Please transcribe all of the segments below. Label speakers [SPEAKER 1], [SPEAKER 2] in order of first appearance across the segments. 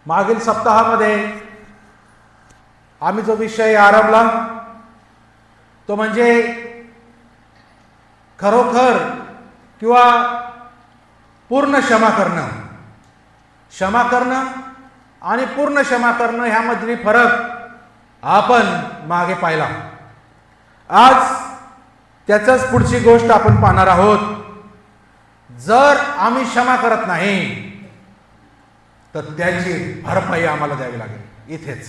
[SPEAKER 1] मागील सप्ताहामध्ये आम्ही जो विषय आरंभला तो म्हणजे खरोखर किंवा पूर्ण क्षमा करणं आणि पूर्ण क्षमा करणं ह्यामधली फरक आपण मागे पाहिला. आज त्याचंच पुढची गोष्ट आपण पाहणार आहोत. जर आम्ही क्षमा करत नाही तर त्याची भरपाई आम्हाला द्यावी लागेल इथेच.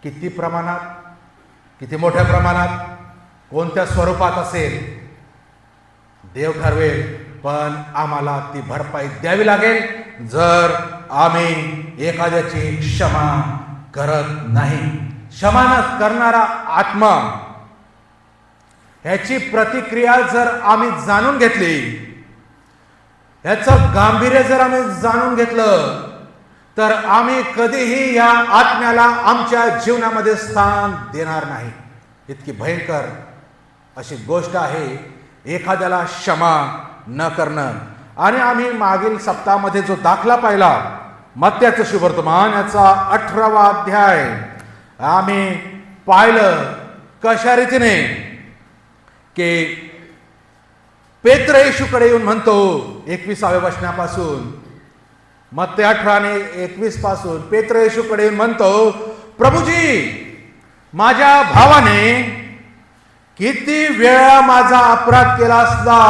[SPEAKER 1] किती प्रमाणात, किती मोठ्या प्रमाणात, कोणत्या स्वरूपात असेल देव ठरवेल, पण आम्हाला ती भरपाई द्यावी लागेल जर आम्ही एखाद्याची क्षमा करत नाही. क्षमा न करणारा आत्मा ह्याची प्रतिक्रिया जर आम्ही जाणून घेतली, ह्याचं गांभीर्य जर आम्ही जाणून घेतलं, तर आम्ही कधीही या आत्म्याला आमच्या जीवनामध्ये स्थान देणार नाही. इतकी भयंकर अशी गोष्ट आहे एखाद्याला क्षमा न करणं. आणि आम्ही मागील सप्ताहामध्ये जो दाखला पाहिला मत्त्याचं शुभवर्तमान याचा 18वा अध्याय आम्ही पाहिलं कशा रीतीने की पेत्र येशूकडे येऊन म्हणतो 21व्या वचनापासून, मत्ते 18:21 पासून पेत्र येशूकडे येऊन म्हणतो, प्रभूजी माझ्या भावाने किती वेळा माझा अपराध केला असला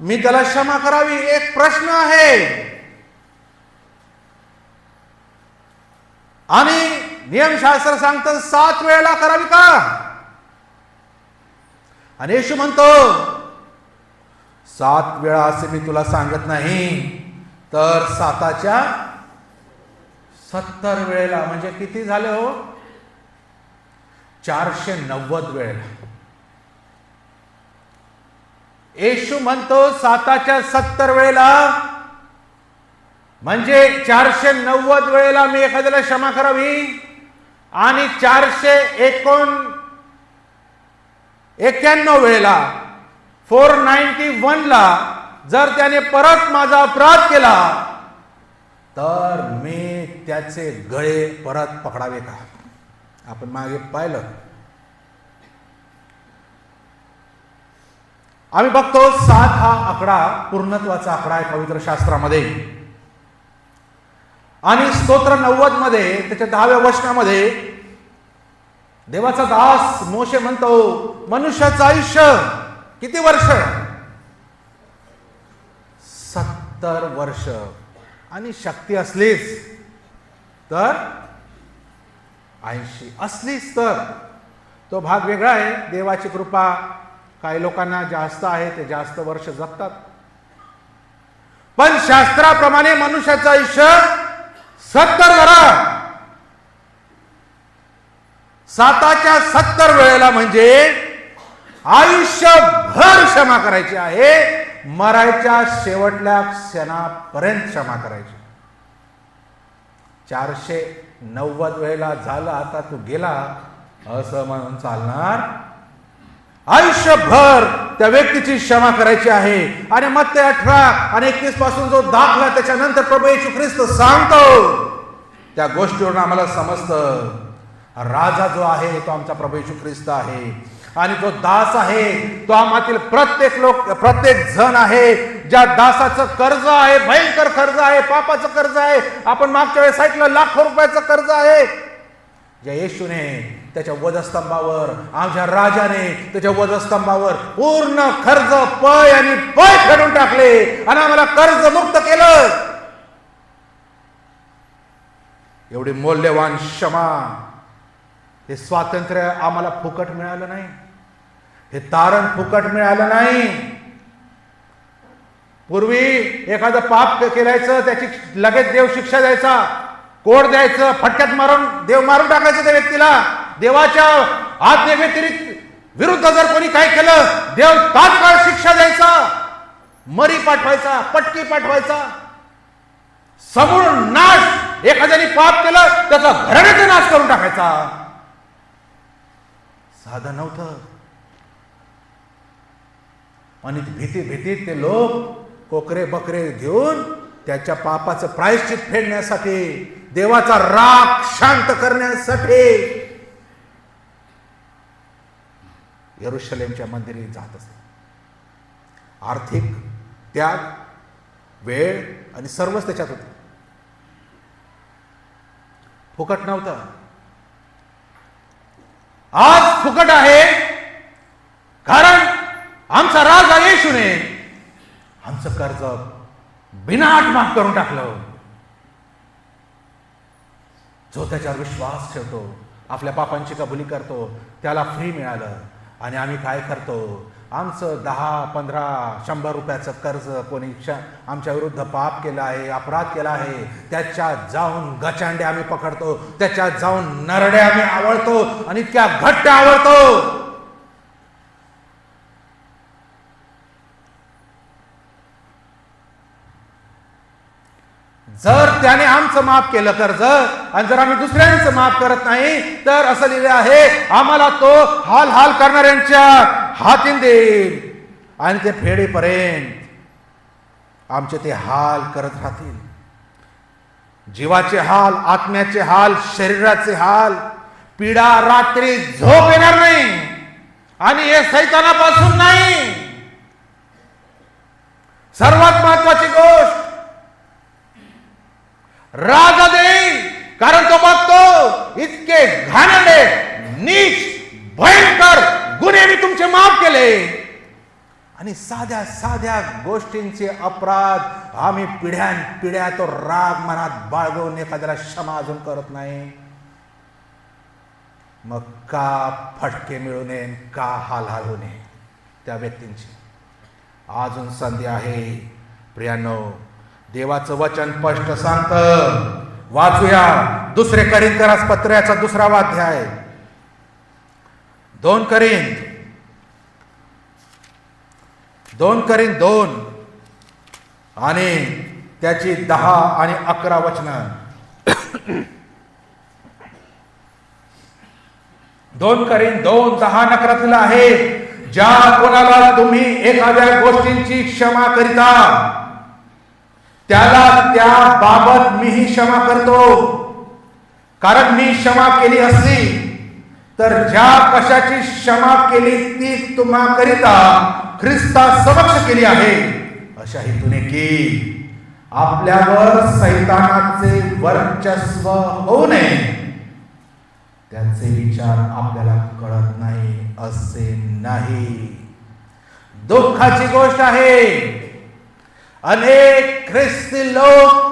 [SPEAKER 1] मी त्याला क्षमा करावी. एक प्रश्न आहे आणि नियमशास्त्र सांगतं 7 वेळेला करावी का? आणि येशू म्हणतो 7 वेळा असे मी तुला सांगत नाही, तर 7च्या 70 वेळेला. म्हणजे किती झाले हो? 490 वेळेला. येशू म्हणतो 7च्या 70 वेळेला, म्हणजे 490 वेळेला मी एखाद्याला क्षमा करावी. आणि 491 वेळेला 491 ला जर त्याने परत माझा अपराध केला तर मी त्याचे गळे परत पकडावे का? आपण मागे पाहिलं. आम्ही बघतो 7 हा आकडा पूर्णत्वाचा आकडा आहे पवित्र शास्त्रामध्ये. आणि स्तोत्र 90 मध्ये त्याच्या 10व्या वचनामध्ये देवाचा दास मोशे म्हणतो, मनुष्याचं आयुष्य किती वर्ष? 70 वर्ष. आणि शक्ती असलीच तर 80, असलीच तर तो भाग वेगळा आहे. देवाची कृपा, काही लोकांना जास्त आहे, ते जास्त वर्ष जगतात. पण शास्त्राप्रमाणे मनुष्याचं आयुष्य 70 धरा. 7च्या 70 वेळेला म्हणजे आयुष्यभर क्षमा करायची आहे. मरायच्या शेवटल्या क्षणापर्यंत क्षमा करायची. 490 वेळेला झालं, आता तू गेला असं म्हणून चालणार? आयुष्यभर त्या व्यक्तीची क्षमा करायची आहे. आणि मत्ते 18 आणि 21 पासून जो दाखला त्याच्यानंतर प्रभू येशू ख्रिस्त सांगतो त्या गोष्टीवरून आम्हाला समजतं राजा जो आहे तो आमचा प्रभू येशू ख्रिस्त आहे. आणि जो दास आहे तो आम्हातील प्रत्येक जण आहे ज्या दासाचं कर्ज आहे, भयंकर कर्ज आहे, पापाचं कर्ज आहे. आपण मागच्या वेळेस ऐकलं लाखो रुपयाचं कर्ज आहे. ज्या येशूने त्याच्या वधस्तंभावर, आमच्या राजाने त्याच्या वधस्तंभावर पूर्ण कर्ज पै आणि पै फेडून टाकले आणि आम्हाला कर्ज मुक्त केलं. एवढी मौल्यवान क्षमा, हे स्वातंत्र्य आम्हाला फुकट मिळालं नाही. हे तारण फुकट मिळालं नाही. पूर्वी एखादं पाप केलायचं त्याची लगेच देव शिक्षा द्यायचा, कोड द्यायचं, फटक्यात मारून देव मारून टाकायचं त्या व्यक्तीला. देवाच्या आज्ञे व्यतिरिक्त विरुद्ध जर कोणी काय केलं देव तात्काळ शिक्षा द्यायचा, मरी पाठवायचा, पटकी पाठवायचा, समूळ नाश. एखाद्याने पाप केलं त्याचा घराण्याचा नाश करून टाकायचा. साधं नव्हतं. आणि भीतीत ते लोक कोकरे बकरे घेऊन त्याच्या पापाचं प्रायश्चित फेडण्यासाठी, देवाचा राग शांत करण्यासाठी यरूशलेमच्या मंदिरी जात असते. आर्थिक त्याग, वेळ आणि सर्वच त्याच्यात होतं. फुकट नव्हतं. आज फुकट आहे कारण आमचा राजा येशूने आमचं कर्ज बिनाआट माफ करून टाकलं. जो त्याच्यावर विश्वास ठेवतो, आपल्या पापांची कबुली करतो, त्याला फ्री मिळालं. आणि आम्ही काय करतो, आमचं 10, 15, 100 रुपयाचं कर्ज कोणी आमच्या विरुद्ध पाप केलं आहे, अपराध केला आहे, त्याच्यात जाऊन गचांडे आम्ही पकडतो, त्याच्यात जाऊन नरडे आम्ही आवळतो आणि इतक्या घट्ट आवळतो. जर त्याने आमचं माफ केलं कर्ज आणि जर आम्ही दुसऱ्यांचं माफ करत नाही तर असं लिहिलं आहे, आम्हाला तो हाल हाल करणाऱ्यांच्या हातीन देईल आणि ते फेडेपर्यंत आमचे ते हाल करत राहतील. जीवाचे हाल, आत्म्याचे हाल, शरीराचे हाल, पीडा, रात्री झोप येणार नाही. आणि हे सैतानापासून नाही. सर्वात महत्वाची गोष्ट, राजा देईल, कारण तो बघतो इतके घाणेरडे, नीच, भयंकर गुन्हे मी तुमचे माफ केले. आणि साध्या साध्या गोष्टींचे अपराध आम्ही पिढ्या तो राग मनात बाळगून एखाद्याला क्षमा अजून करत नाही. मग का फटके मिळू नये, का हाल हाल होऊ नये त्या व्यक्तींची. अजून संधी आहे प्रियांनो. देवाचं वचन स्पष्ट सांगतं. वाचूया 2 करिंथस पत्राचा 2वा अध्याय. 2 करिंथ 2 आणि त्याची 10 आणि 11 वचनं. 2 करिंथ 2, 10 आणि 11 दिलं आहे. ज्या कोणाला तुम्ही एखाद्या गोष्टींची क्षमा करिता त्याला त्या बाबत मीही क्षमा करतो. कारण मी क्षमा केली असली तर ज्या कशाची क्षमा केली ती तुम्हा करिता ख्रिस्ता समक्ष केली आहे, अशा हेतूने की आपल्यावर सैतानाचे वर्चस्व होऊ नये, त्याचे विचार आपल्याला कळत नाही असे नाही. दुःखाची गोष्ट आहे, अनेक ख्रिस्ती लोक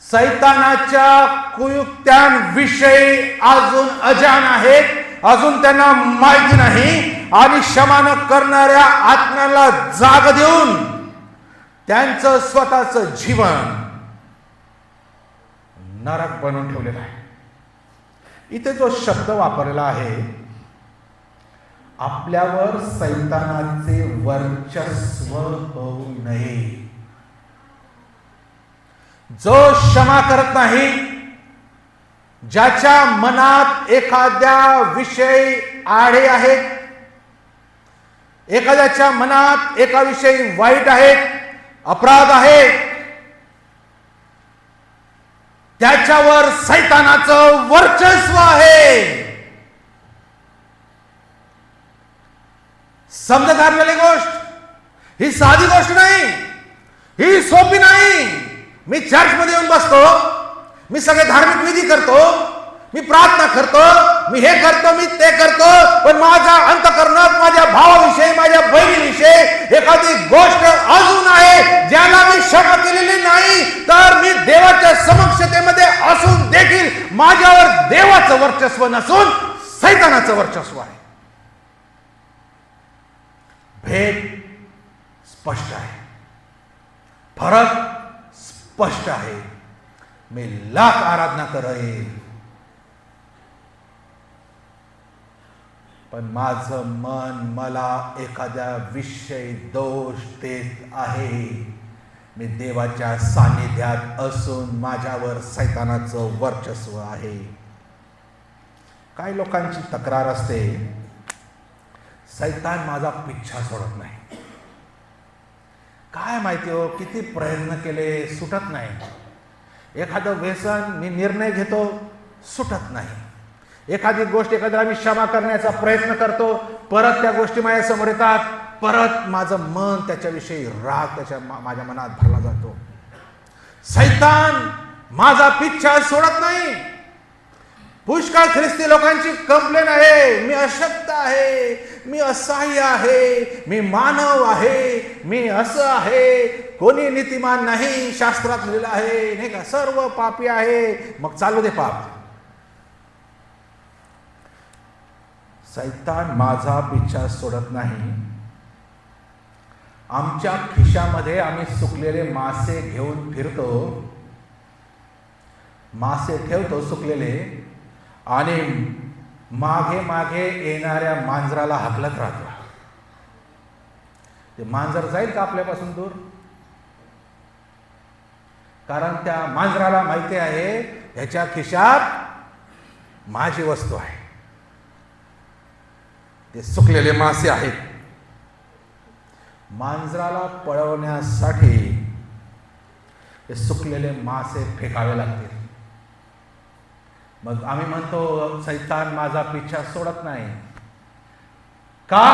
[SPEAKER 1] सैतानाच्या कुयुक्त्यांविषयी अजून अजाण आहेत, अजून त्यांना माहिती नाही. आणि क्षमा न करणाऱ्या आत्म्याला जाग देऊन त्यांचं स्वतःचं जीवन नरक बनवून ठेवलेलं आहे. इथे जो शब्द वापरलेला आहे, आपल्यावर सैतानाचे वर्चस्व होऊ नये. जो क्षमा करत नाही, ज्याच्या मनात एखाद्या विषयी आढे आहेत, एखाद्याच्या मनात एका विषयी वाईट आहेत, अपराध आहे, त्याच्यावर सैतानाचं वर्चस्व आहे. समजत आपल्याला गोष्ट ही साधी गोष्ट नाही, ही सोपी नाही. मी चर्चमध्ये येऊन बसतो, मी सगळे धार्मिक विधी करतो, मी प्रार्थना करतो, मी हे करतो, मी ते करतो, पण माझ्या अंतःकरणात माझ्या भावाविषयी, माझ्या बहिणीविषयी एखादी गोष्ट अजून आहे ज्याला मी क्षमा केलेली नाही, तर मी देवाच्या समक्षतेमध्ये असून देखील माझ्यावर देवाचं वर्चस्व नसून सैतानाचं वर्चस्व आहे. भेद स्पष्ट आहे, फरक स्पष्ट आहे. मी लाख आराधना करेन, पण माझं मन मला एखाद्या विषयी दोष देत आहे. मी देवाच्या सानिध्यात असून माझ्यावर सैतानाचं वर्चस्व आहे. काही लोकांची तक्रार असते, सैतान माझा पिच्छा सोडत नाही. काय माहिती हो, किती प्रयत्न केले सुटत नाही. एखादं व्यसन मी निर्णय घेतो, सुटत नाही. एखादी गोष्ट एखाद्याला मी क्षमा करण्याचा प्रयत्न करतो, परत त्या गोष्टी माझ्यासमोर येतात, परत माझं मन त्याच्याविषयी राग माझ्या मनात भरला जातो. सैतान माझा पिच्छा सोडत नाही. पुष्कळ ख्रिस्ती लोकांची कंप्लेन आहे, मी अशक्त आहे, मी असहाय्य आहे, मी मानव आहे, मी असं आहे, कोणी नीतिमान नाही, शास्त्रात लिहिलं आहे नाही का, सर्व पापी आहे. मग चालू दे पाप. सैतान माझा पिच्छा सोडत नाही. आमच्या खिशामध्ये आम्ही सुकलेले मासे घेऊन फिरतो, मासे ठेवतो सुकलेले, आणि मागे मागे येणाऱ्या मांजराला हाकलत राहतो. ते मांजर जाईल का आपल्यापासून दूर? कारण त्या मांजराला माहिती आहे ह्याच्या खिशात माझी वस्तू आहे, ते सुकलेले मासे आहेत. मांजराला पळवण्यासाठी ते सुकलेले मासे फेकावे लागतील. मग आम्ही म्हणतो सैतान माझा पिच्छा सोडत नाही. का?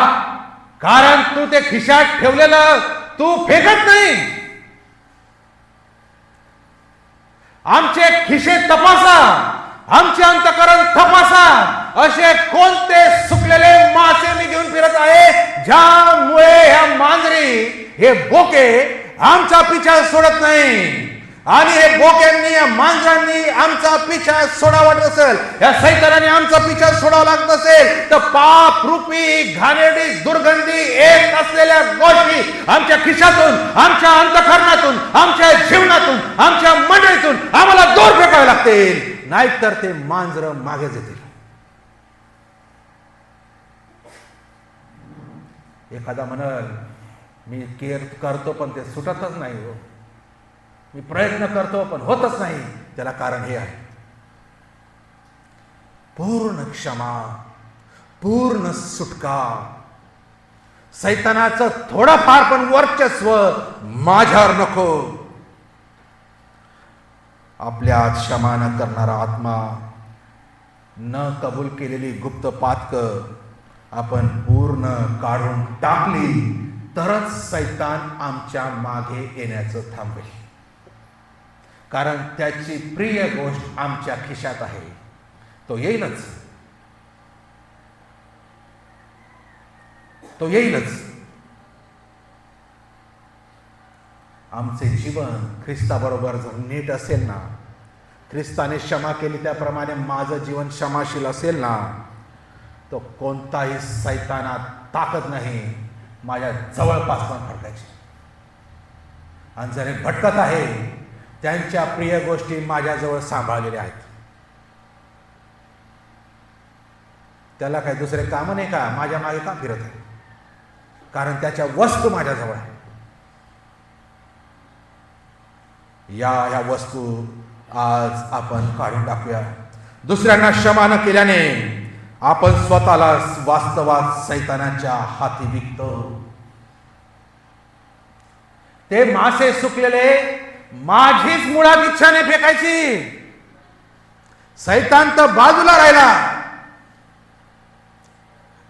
[SPEAKER 1] कारण तू ते खिशात ठेवलेलं तू फेकत नाही. आमचे खिशे तपासा, आमचे अंतःकरण तपासा. असे कोणते सुकलेले मासे मी घेऊन फिरत आहे ज्यामुळे ह्या मांजरी, हे बोके आमचा पिच्छा सोडत नाही. आणि हे बोक्यांनी, या मांजरांनी आमचा पिच्छा सोडावा वाटत असेल, या सैतानाने आमचा पिच्छा सोडावा लागत असेल, तर पाप रूपी घाणेरडी दुर्गंधी येत असलेल्या गोष्टी आमच्या खिशातून, आमच्या अंतःकरणातून, आमच्या जीवनातून, आमच्या मंडळीतून आम्हाला दूर फेकावे लागतील. नाहीतर ते मांजर मागे येतील. एखादा म्हणल मी केअर करतो पण ते सुटतच नाही हो, मी प्रयत्न करतो पण होतच नाही. त्याला कारण हे आहे, पूर्ण क्षमा, पूर्ण सुटका. सैतानाचं थोडंफार पण वर्चस्व माझ्यावर नको. आपल्यात क्षमा न करणारा आत्मा, न कबूल केलेली गुप्त पातकं आपण पूर्ण काढून टाकली तरच सैतान आमच्या मागे येण्याचं थांबेल. कारण त्याची प्रिय गोष्ट आमच्या खिशात आहे, तो येईलच, तो येईलच. आमचे जीवन ख्रिस्ताबरोबर जर नीट असेल ना, ख्रिस्ताने क्षमा केली त्याप्रमाणे माझं जीवन क्षमाशील असेल ना, तो कोणताही सैतानात ताकद नाही माझ्या जवळपासून फडकायची. आणि जर हे भटकत आहे, त्यांच्या प्रिय गोष्टी माझ्याजवळ सांभाळलेल्या आहेत. त्याला काही दुसरे काम नाही का माझ्या मागे का फिरत आहे? कारण त्याच्या वस्तू माझ्याजवळ आहे. या वस्तू आज आपण काढून टाकूया. दुसऱ्यांना क्षमा न केल्याने आपण स्वतःला वास्तवात सैतानाच्या हाती विकतो. ते मासे सुकलेले माझीच मुळात इच्छा नाही फेकायची. सैतान तर बाजूला राहिला,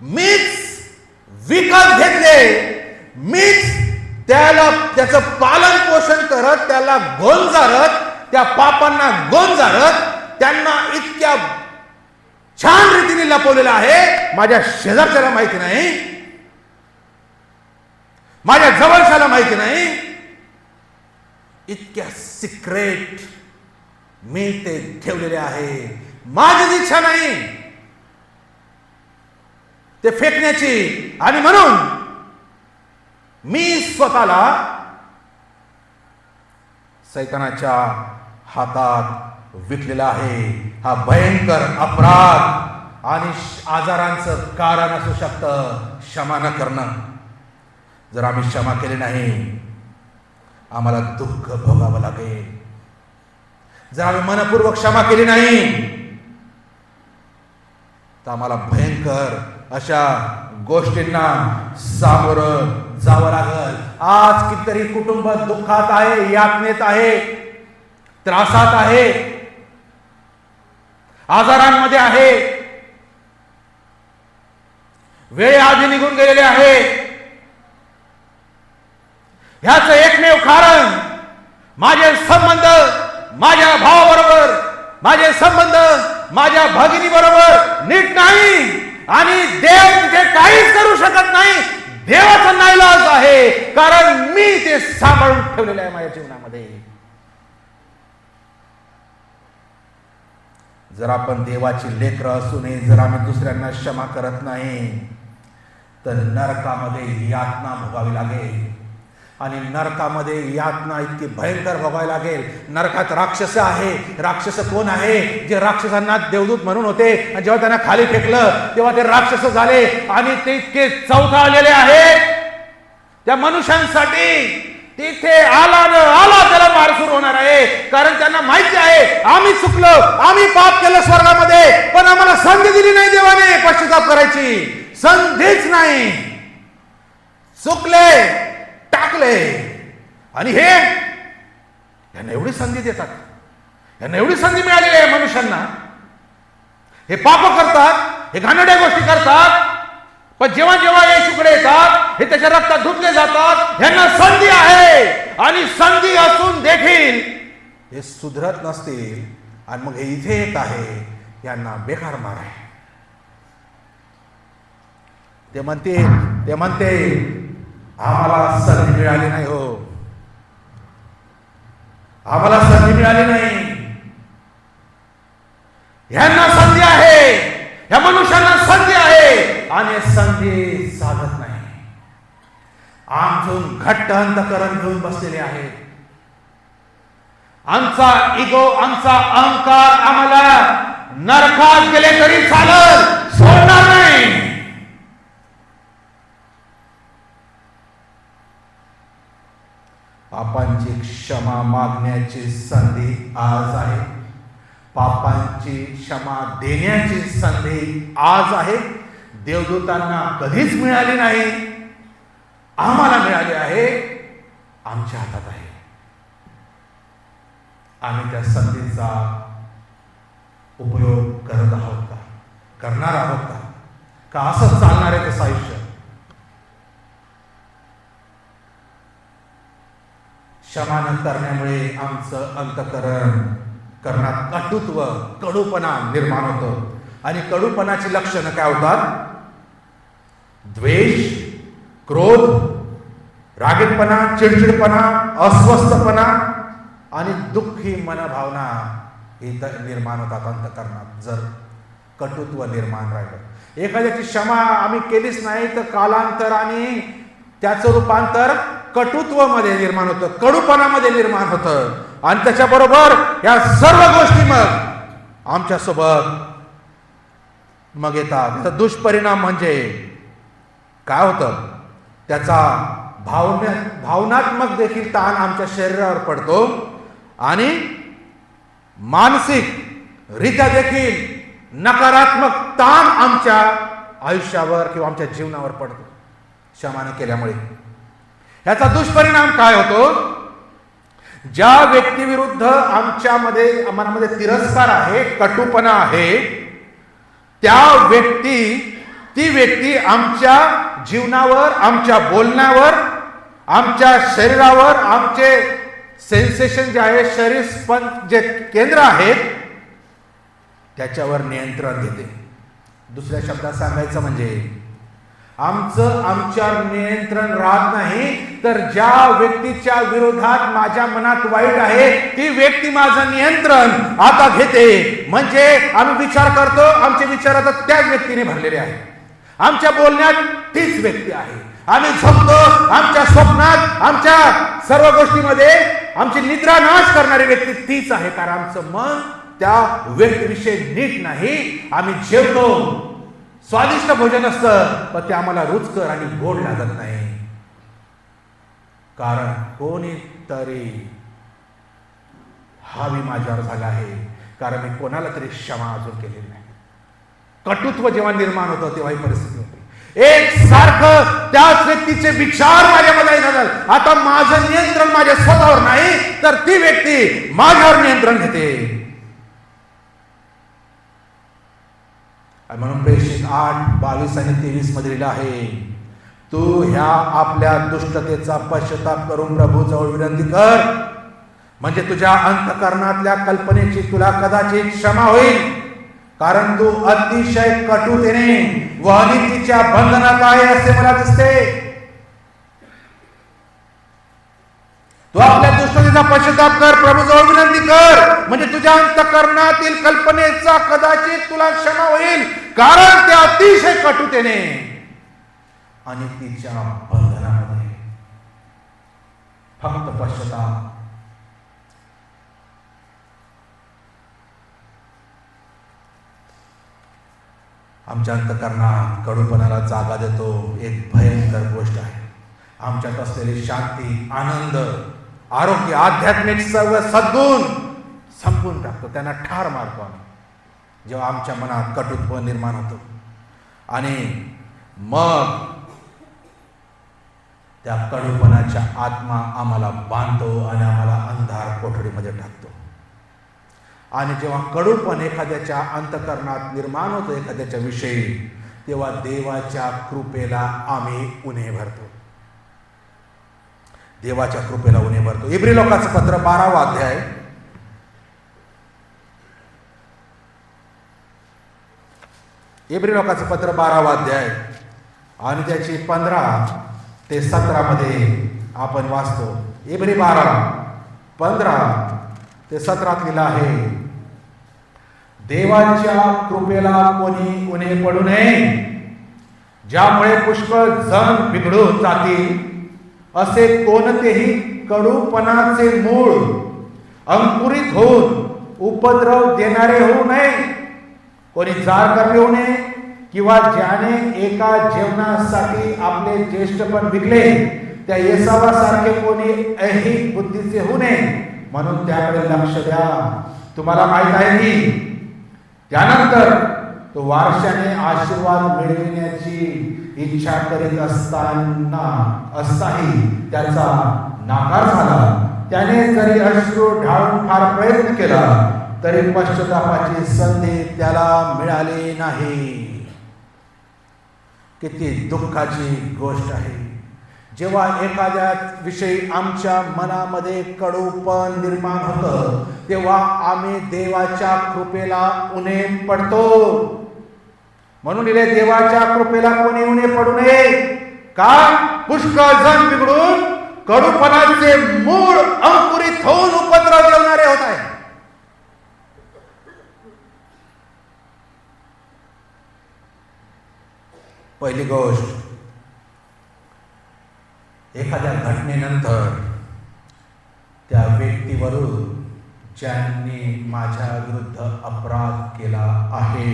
[SPEAKER 1] मीच विकत घेतले, मीच त्याला त्याचं पालन पोषण करत, त्याला गोंजारत, त्या पापांना गोंजारत, त्यांना इतक्या छान रीतीने लपवलेला आहे. माझ्या शेजारच्याला माहिती नाही, माझ्या जवळच्याला माहिती नाही. इतक्या सिक्रेट मी ते ठेवलेले आहे. माझीच इच्छा नाही ते फेकण्याची, आणि म्हणून मी स्वतःला सैतानाच्या हातात विकलेला आहे. हा भयंकर अपराध आणि आजारांचं कारण असू शकतं क्षमा न करणं. जर आम्ही क्षमा केली नाही, आम्हाला दुःख भोगावं लागेल. जर आम्ही मनपूर्वक क्षमा केली नाही, तर आम्हाला भयंकर अशा गोष्टींना सामोरं जावं लागेल. आज कितीतरी कुटुंब दुःखात आहे, यातनेत आहे, त्रासात आहे, आजारांमध्ये आहे, वेळ आधी निघून गेलेले आहे. ह्याचं एकमेव कारण माझे संबंध माझ्या भावाबरोबर, माझे संबंध माझ्या भगिनी बरोबर नीट नाही. आणि देव तिथे काहीच करू शकत नाही. देवाचा नाईलाज आहे, कारण मी ते सांभाळून ठेवलेलं आहे माझ्या जीवनामध्ये. जर आपण देवाची लेकरं असूनही जर आम्ही दुसऱ्यांना क्षमा करत नाही तर नरकामध्ये यातना भोगावी लागेल. आणि नरकामध्ये यातना इतकी भयंकर भोगावी लागेल. नरकात राक्षस आहे. राक्षस कोण आहे? जे राक्षसांना देवदूत म्हणून होते आणि जेव्हा त्यांना खाली फेकलं तेव्हा ते राक्षस झाले. आणि ते इतके चौथाळलेले आहेत त्या मनुष्यांसाठी. तिथे आला न आला त्याला मार सुरू होणार आहे. कारण त्यांना माहिती आहे आम्ही चुकलो, आम्ही पाप केलं स्वर्गामध्ये, पण आम्हाला संधी दिली नाही देवाने पश्चाताप करायची. संधीच नाही. चुकले, टाकले. आणि हे यांना एवढी संधी देतात, यांना एवढी संधी मिळालेली आहे मनुष्यांना. हे पाप करतात, हे घाणेरड्या गोष्टी करतात, पण जेव्हा जेव्हा येशूकडे येतात हे त्याच्या रक्तात धुतले जातात. यांना संधी आहे. आणि संधी असून देखील हे सुधरत नसतील आणि मग हे इथे येत आहे. यांना बेकार मार आहे. ते म्हणते आम्हाला संधी मिळाली नाही. हो, आम्हाला संधी मिळाली नाही. ह्यांना संधी आहे, ह्या मनुष्यांना संधी आहे आणि संधी साधत नाही. आमचून घट्ट अंतकरण घेऊन बसलेले आहेत. आमचा इगो, आमचा अहंकार आम्हाला नरकात गेले तरी चालत, सोडणार नाही. पापांची क्षमा मागण्याची संधी आज आहे. पापांची क्षमा देण्याची संधी आज आहे. देवदूतांना कधीच मिळाली नाही, आम्हाला मिळाली आहे. आमच्या हातात आहे. आम्ही त्या संधीचा उपयोग करत आहोत का? करणार आहोत का असं चालणार आहे तसं आयुष्य? क्षमा न करण्यामुळे आमचं अंतकरण करण्यात कटुत्व, कडूपणा निर्माण होतो. आणि कडूपणाची लक्षणं काय होतात? द्वेष, क्रोध, रागीटपणा, चिडचिडपणा, अस्वस्थपणा आणि दुःखी मनभावना हे निर्माण होतात अंतकरणात. जर कटुत्व निर्माण राहिलं, एखाद्याची क्षमा आम्ही केलीच नाही तर कालांतराने त्याचं रूपांतर कटुत्वामध्ये निर्माण होतं, कडूपणामध्ये निर्माण होतं. आणि त्याच्याबरोबर या सर्व गोष्टी मग आमच्यासोबत मग येतात. तर दुष्परिणाम म्हणजे काय होतं? त्याचा भावनात्मक देखील ताण आमच्या शरीरावर पडतो आणि मानसिक रित्या देखील नकारात्मक ताण आमच्या आयुष्यावर किंवा आमच्या जीवनावर पडतो क्षमा न केल्यामुळे. याचा दुष्परिणाम काय होतो? ज्या व्यक्तीविरुद्ध आमच्यामध्ये मनामध्ये तिरस्कार आहे, कटुपणा आहे, ती व्यक्ती आमच्या जीवनावर, आमच्या बोलण्यावर, आमच्या शरीरावर, आमचे सेन्सेशन जे आहे, शरीर स्पंद जे केंद्र आहेत त्याच्यावर नियंत्रण घेते. दुसऱ्या शब्दात सांगायचं म्हणजे आमच्यावर नियंत्रण राहत नाही, तर ज्या व्यक्तीच्या विरोधात माझ्या मनात वाईट आहे ती व्यक्ती माझं नियंत्रण आता घेते. म्हणजे आम्ही विचार करतो, आमचे विचार आता त्याच व्यक्तीने भरलेले आहेत. आमच्या बोलण्यात तीच व्यक्ती आहे. आम्ही झोपतो, आमच्या स्वप्नात, आमच्या सर्व गोष्टीमध्ये आमची निद्रा नाश करणारी व्यक्ती तीच आहे. कारण आमचं मन त्या व्यक्तीविषयी नीट नाही. आम्ही जेवतो, स्वादिष्ट भोजन असतं, पण ते आम्हाला रुचकर आणि गोड लागत नाही. कारण कोणीतरी हावी माझ्यावर झाला आहे, कारण मी कोणाला तरी क्षमा अजून केलेली नाही. कटुत्व जेव्हा निर्माण होतं तेव्हा ही परिस्थिती होती. एक सारखं त्याच व्यक्तीचे विचार माझ्यामध्ये येतात. आता माझं नियंत्रण माझ्या स्वतःवर नाही, तर ती व्यक्ती माझ्यावर नियंत्रण घेते. म्हणून प्रेषित 8:22 आणि 23 मध्ये लिहिलं आहे, तू ह्या आपल्या दुष्टतेचा पश्चाताप करून प्रभू जवळ विनंती कर, म्हणजे तुझ्या अंतःकरणातल्या कल्पनेची तुला कदाचित क्षमा होईल, कारण तू अतिशय कटुतेने व अनितीच्या बंधनात आहे असे मला दिसते. तू आपल्या दुष्टतेचा पश्चाताप कर, प्रभू जवळ विनंती कर, म्हणजे तुझ्या अंतःकरणातील कल्पनेचा कदाचित तुला क्षमा होईल, कारण ते अतिशय कटुतेने अनितीच्या बंधनामध्ये. फक्त पश्चाताप. आमच्या अंतःकरणात कडूपणाला जागा देतो एक भयंकर गोष्ट आहे. आमच्यात असलेली शांती, आनंद, आरोग्य, आध्यात्मिक सर्व सद्गुण संपून टाकतो, त्यांना ठार मारतो आम्ही जेव्हा आमच्या मनात कटुत्व निर्माण होतो. आणि मग त्या कडूपणाच्या आत्मा आम्हाला बांधतो आणि आम्हाला अंधार कोठडीमध्ये टाकतो. आणि जेव्हा कडूपण एखाद्याच्या अंतःकरणात निर्माण होतो एखाद्याच्या विषयी, तेव्हा देवाच्या कृपेला आम्ही उणे भरतो. देवाच्या कृपेला उणे भरतो. इब्री लोकांचं पत्र 12वा अध्याय, इब्री लोकांचं पत्र 12वा अध्याय आणि त्याची 15 ते 17 मध्ये आपण वाचतो. इब्री 12:15 ते 17 लिहिलं आहे, देवाच्या कृपेला कोणी उणे पडू नये, ज्यामुळे पुष्कळ जण बिघडून जातील. असे कोणतेही कडूपणाचे मूळ अंकुरित होऊन उपद्रव देणारे होऊ नये. कोणी जार करणे होऊ नये, किंवा ज्याने एका जेवणासाठी आपले ज्येष्ठपण विकले त्या येसावासारखे कोणी ऐहिक बुद्धीचे होऊ नये, म्हणून त्याकडे लक्ष द्या. तुम्हाला माहित आहे की त्यानंतर तो वारशाने आशीर्वाद मिळविण्याची इच्छा करीत असताही त्याचा नाकार झाला. त्याने जरी अश्रू ढाळून फार प्रयत्न केला तरी पश्चातापाची संधी त्याला मिळाली नाही. किती दुःखाची गोष्ट आहे जेव्हा एखाद्या विषयी आमच्या मनामध्ये कडूपण निर्माण होतं, तेव्हा आम्ही देवाच्या कृपेला उणे पडतो. म्हणून इथे देवाच्या कृपेला कोणी उणे पडू नये, का पुष्कळ जण बिघडून कडूपणाचे मूळ अंकुरित होऊन उपद्रव देणारे होत आहे. पहिली गोष्ट, एखाद्या घटनेनंतर त्या व्यक्तीवरून ज्यांनी माझ्या विरुद्ध अपराध केला आहे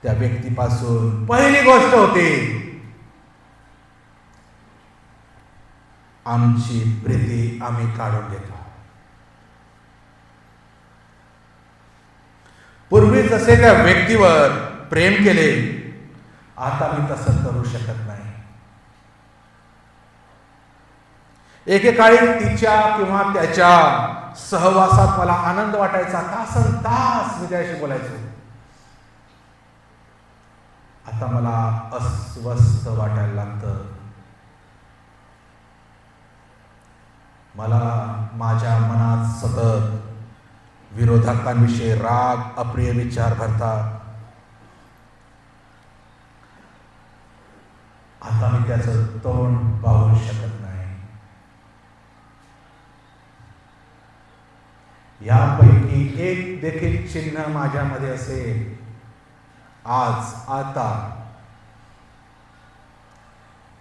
[SPEAKER 1] त्या व्यक्तीपासून पहिली गोष्ट होती आमची प्रीती आम्ही काढून घेतो. पूर्वी जसे त्या व्यक्तीवर प्रेम केले, आता मी तसं करू शकत नाही. एकेकाळी तिच्या किंवा त्याच्या सहवासात मला आनंद वाटायचा, तासन तास मी त्याशी बोलायचो. आता मला अस्वस्थ वाटायला लागतं. मला माझ्या मनात सतत विरोधकांविषयी राग, अप्रिय विचार भरतात. आता मी त्याचं तोंड पाहू शकत नाही. यापैकी एक देखील चिन्ह माझ्यामध्ये असेल आज आता,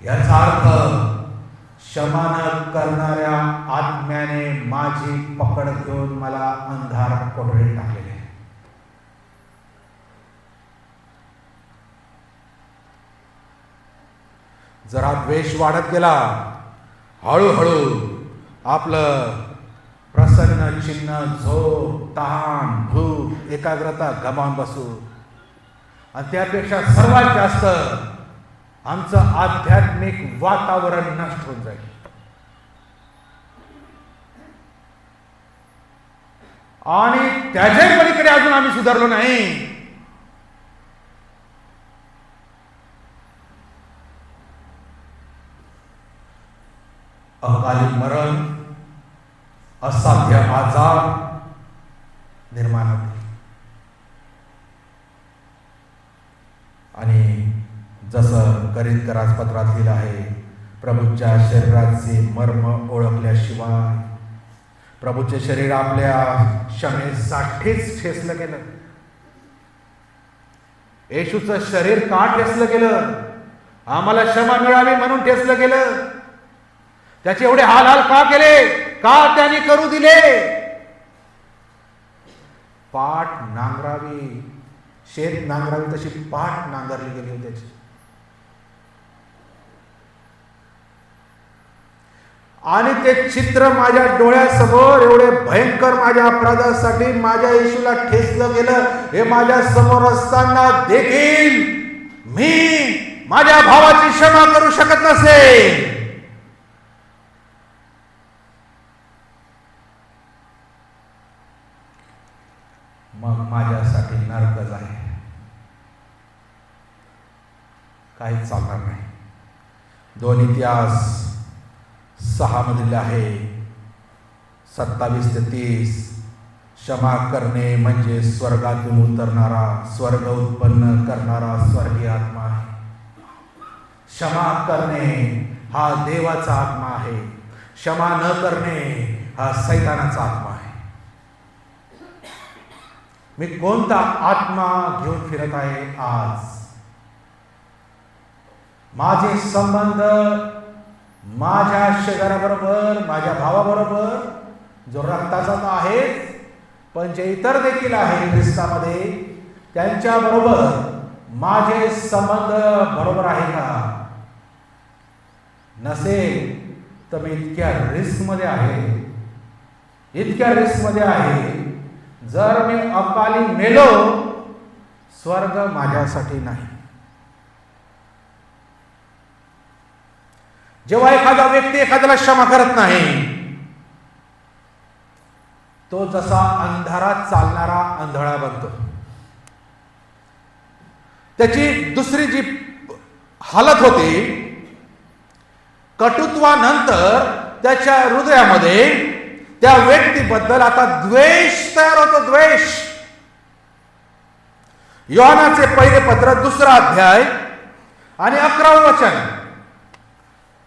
[SPEAKER 1] याचा अर्थ क्षमा न करणाऱ्या आत्म्याने माझी पकड घेऊन मला अंधार कोठडीत टाकलेले. जरा द्वेष वाढत गेला, हळूहळू आपलं प्रसन्न चिन्ह, झोप, ताण, भूक, एकाग्रता गमावून बसू. आणि त्यापेक्षा सर्वात जास्त आमचं आध्यात्मिक वातावरण नष्ट होऊन जाईल. आणि त्याच्या पलीकडे अजून आम्ही सुधारलो नाही. अकाली मरण, असाध्य आजार निर्माण होते. आणि जसं करिंदकरास पत्रात लिहिलं आहे, प्रभूच्या शरीराचे मर्म ओळखल्याशिवाय प्रभूचे शरीर आपल्या क्षमेसाठीच ठेचलं गेलं. येशूचं शरीर का ठेचलं गेलं? आम्हाला क्षमा मिळावी म्हणून ठेचलं गेलं. त्याचे एवढे हाल हाल का केले? का त्यांनी करू दिले? पाठ नांगरावी, शेत नांगरावी तशी पाठ नांगरली गेली होती त्याची. आणि ते चित्र माझ्या डोळ्यासमोर एवढे भयंकर माझ्या अपराधासाठी माझ्या येशूला ठेचलं गेलं हे माझ्या समोर असताना देखील मी माझ्या भावाची क्षमा करू शकत नसेल. मग माझ्यासाठी नरकच आहे, काहीच चालणार नाही. 2 इतिहास 6 मधील आहे 27 ते 30. क्षमा करणे म्हणजे स्वर्गातून उतरणारा, स्वर्ग उत्पन्न करणारा स्वर्गीय आत्मा आहे. क्षमा करणे हा देवाचा आत्मा आहे. क्षमा न करणे हा सैतानाचा आत्मा आहे. मी कोणता आत्मा घेऊन फिरत आहे आज? माझे संबंध माझ्या शेजाऱ्याबरोबर, माझ्या भावाबरोबर जो रक्ताचा तर आहे, पण जे इतर देखील आहे ख्रिस्तामध्ये, त्यांच्याबरोबर माझे संबंध बरोबर आहे का? नसेल तर मी इतक्या रिस्कमध्ये आहे, इतक्या रिस्कमध्ये आहे. जर मी अकाली मेलो, स्वर्ग माझ्यासाठी नाही. जेव्हा एखादा व्यक्ती एखाद्याला क्षमा करत नाही, तो जसा अंधारात चालणारा आंधळा बनतो. त्याची दुसरी जी हालत होती, कटुत्वानंतर त्याच्या हृदयामध्ये त्या व्यक्तीबद्दल आता द्वेष तयार होतो. द्वेष. योहानाचे पहिले पत्र 2 अध्याय आणि 11 वचन.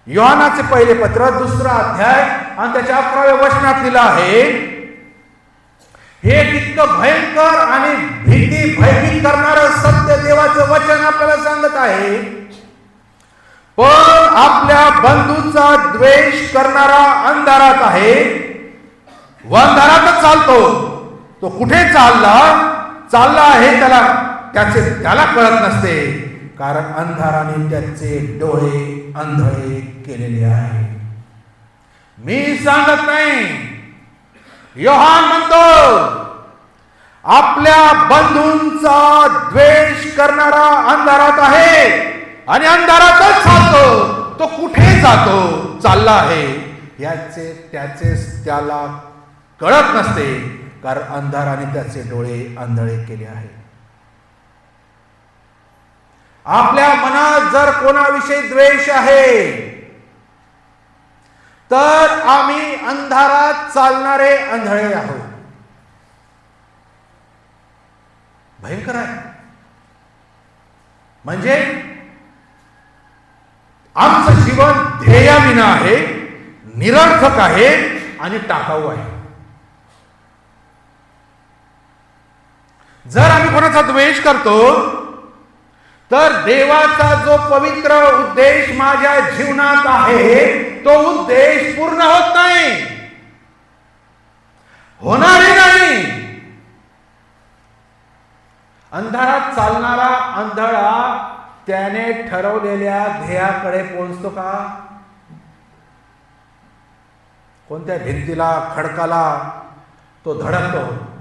[SPEAKER 1] योहानाचे पहिले पत्र 2 अध्याय आणि त्याच्या 11व्या वचनात लिहिलं आहे, हे तितकं भयंकर आणि भीती भयभीत करणारं सत्य देवाचं वचन आपल्याला सांगत आहे. पण आपल्या बंधूचा द्वेष करणारा अंधारात आहे, व अंधारातच चालतो. तो कुठे चालला आहे त्याला कळत नसते, कारण अंधाराने त्याचे डोळे अंधळे केलेले आहे. मी सांगत नाही, योहान म्हणतो, आपल्या बंधूंचा द्वेष करणारा अंधारात आहे आणि अंधारातच चालतो. तो कुठे चालला आहे त्याचे त्याला कळत नसते, कारण अंधाराने त्याचे डोळे आंधळे केले आहे. आपल्या मनात जर कोणाविषयी द्वेष आहे, तर आम्ही अंधारात चालणारे आंधळे आहोत. भयंकर आहे. म्हणजे आमचं जीवन ध्येयाविना आहे, निरर्थक आहे आणि टाकाऊ आहे. जर आम्ही कोणाचा द्वेष करतो, तर देवाचा जो पवित्र उद्देश माझ्या जीवनात आहे, तो उद्देश पूर्ण होत नाही, होणारही नाही. अंधारात चालणारा आंधळा त्याने ठरवलेल्या ध्येयाकडे पोहोचतो का? कोणत्या भिंतीला, खडकाला तो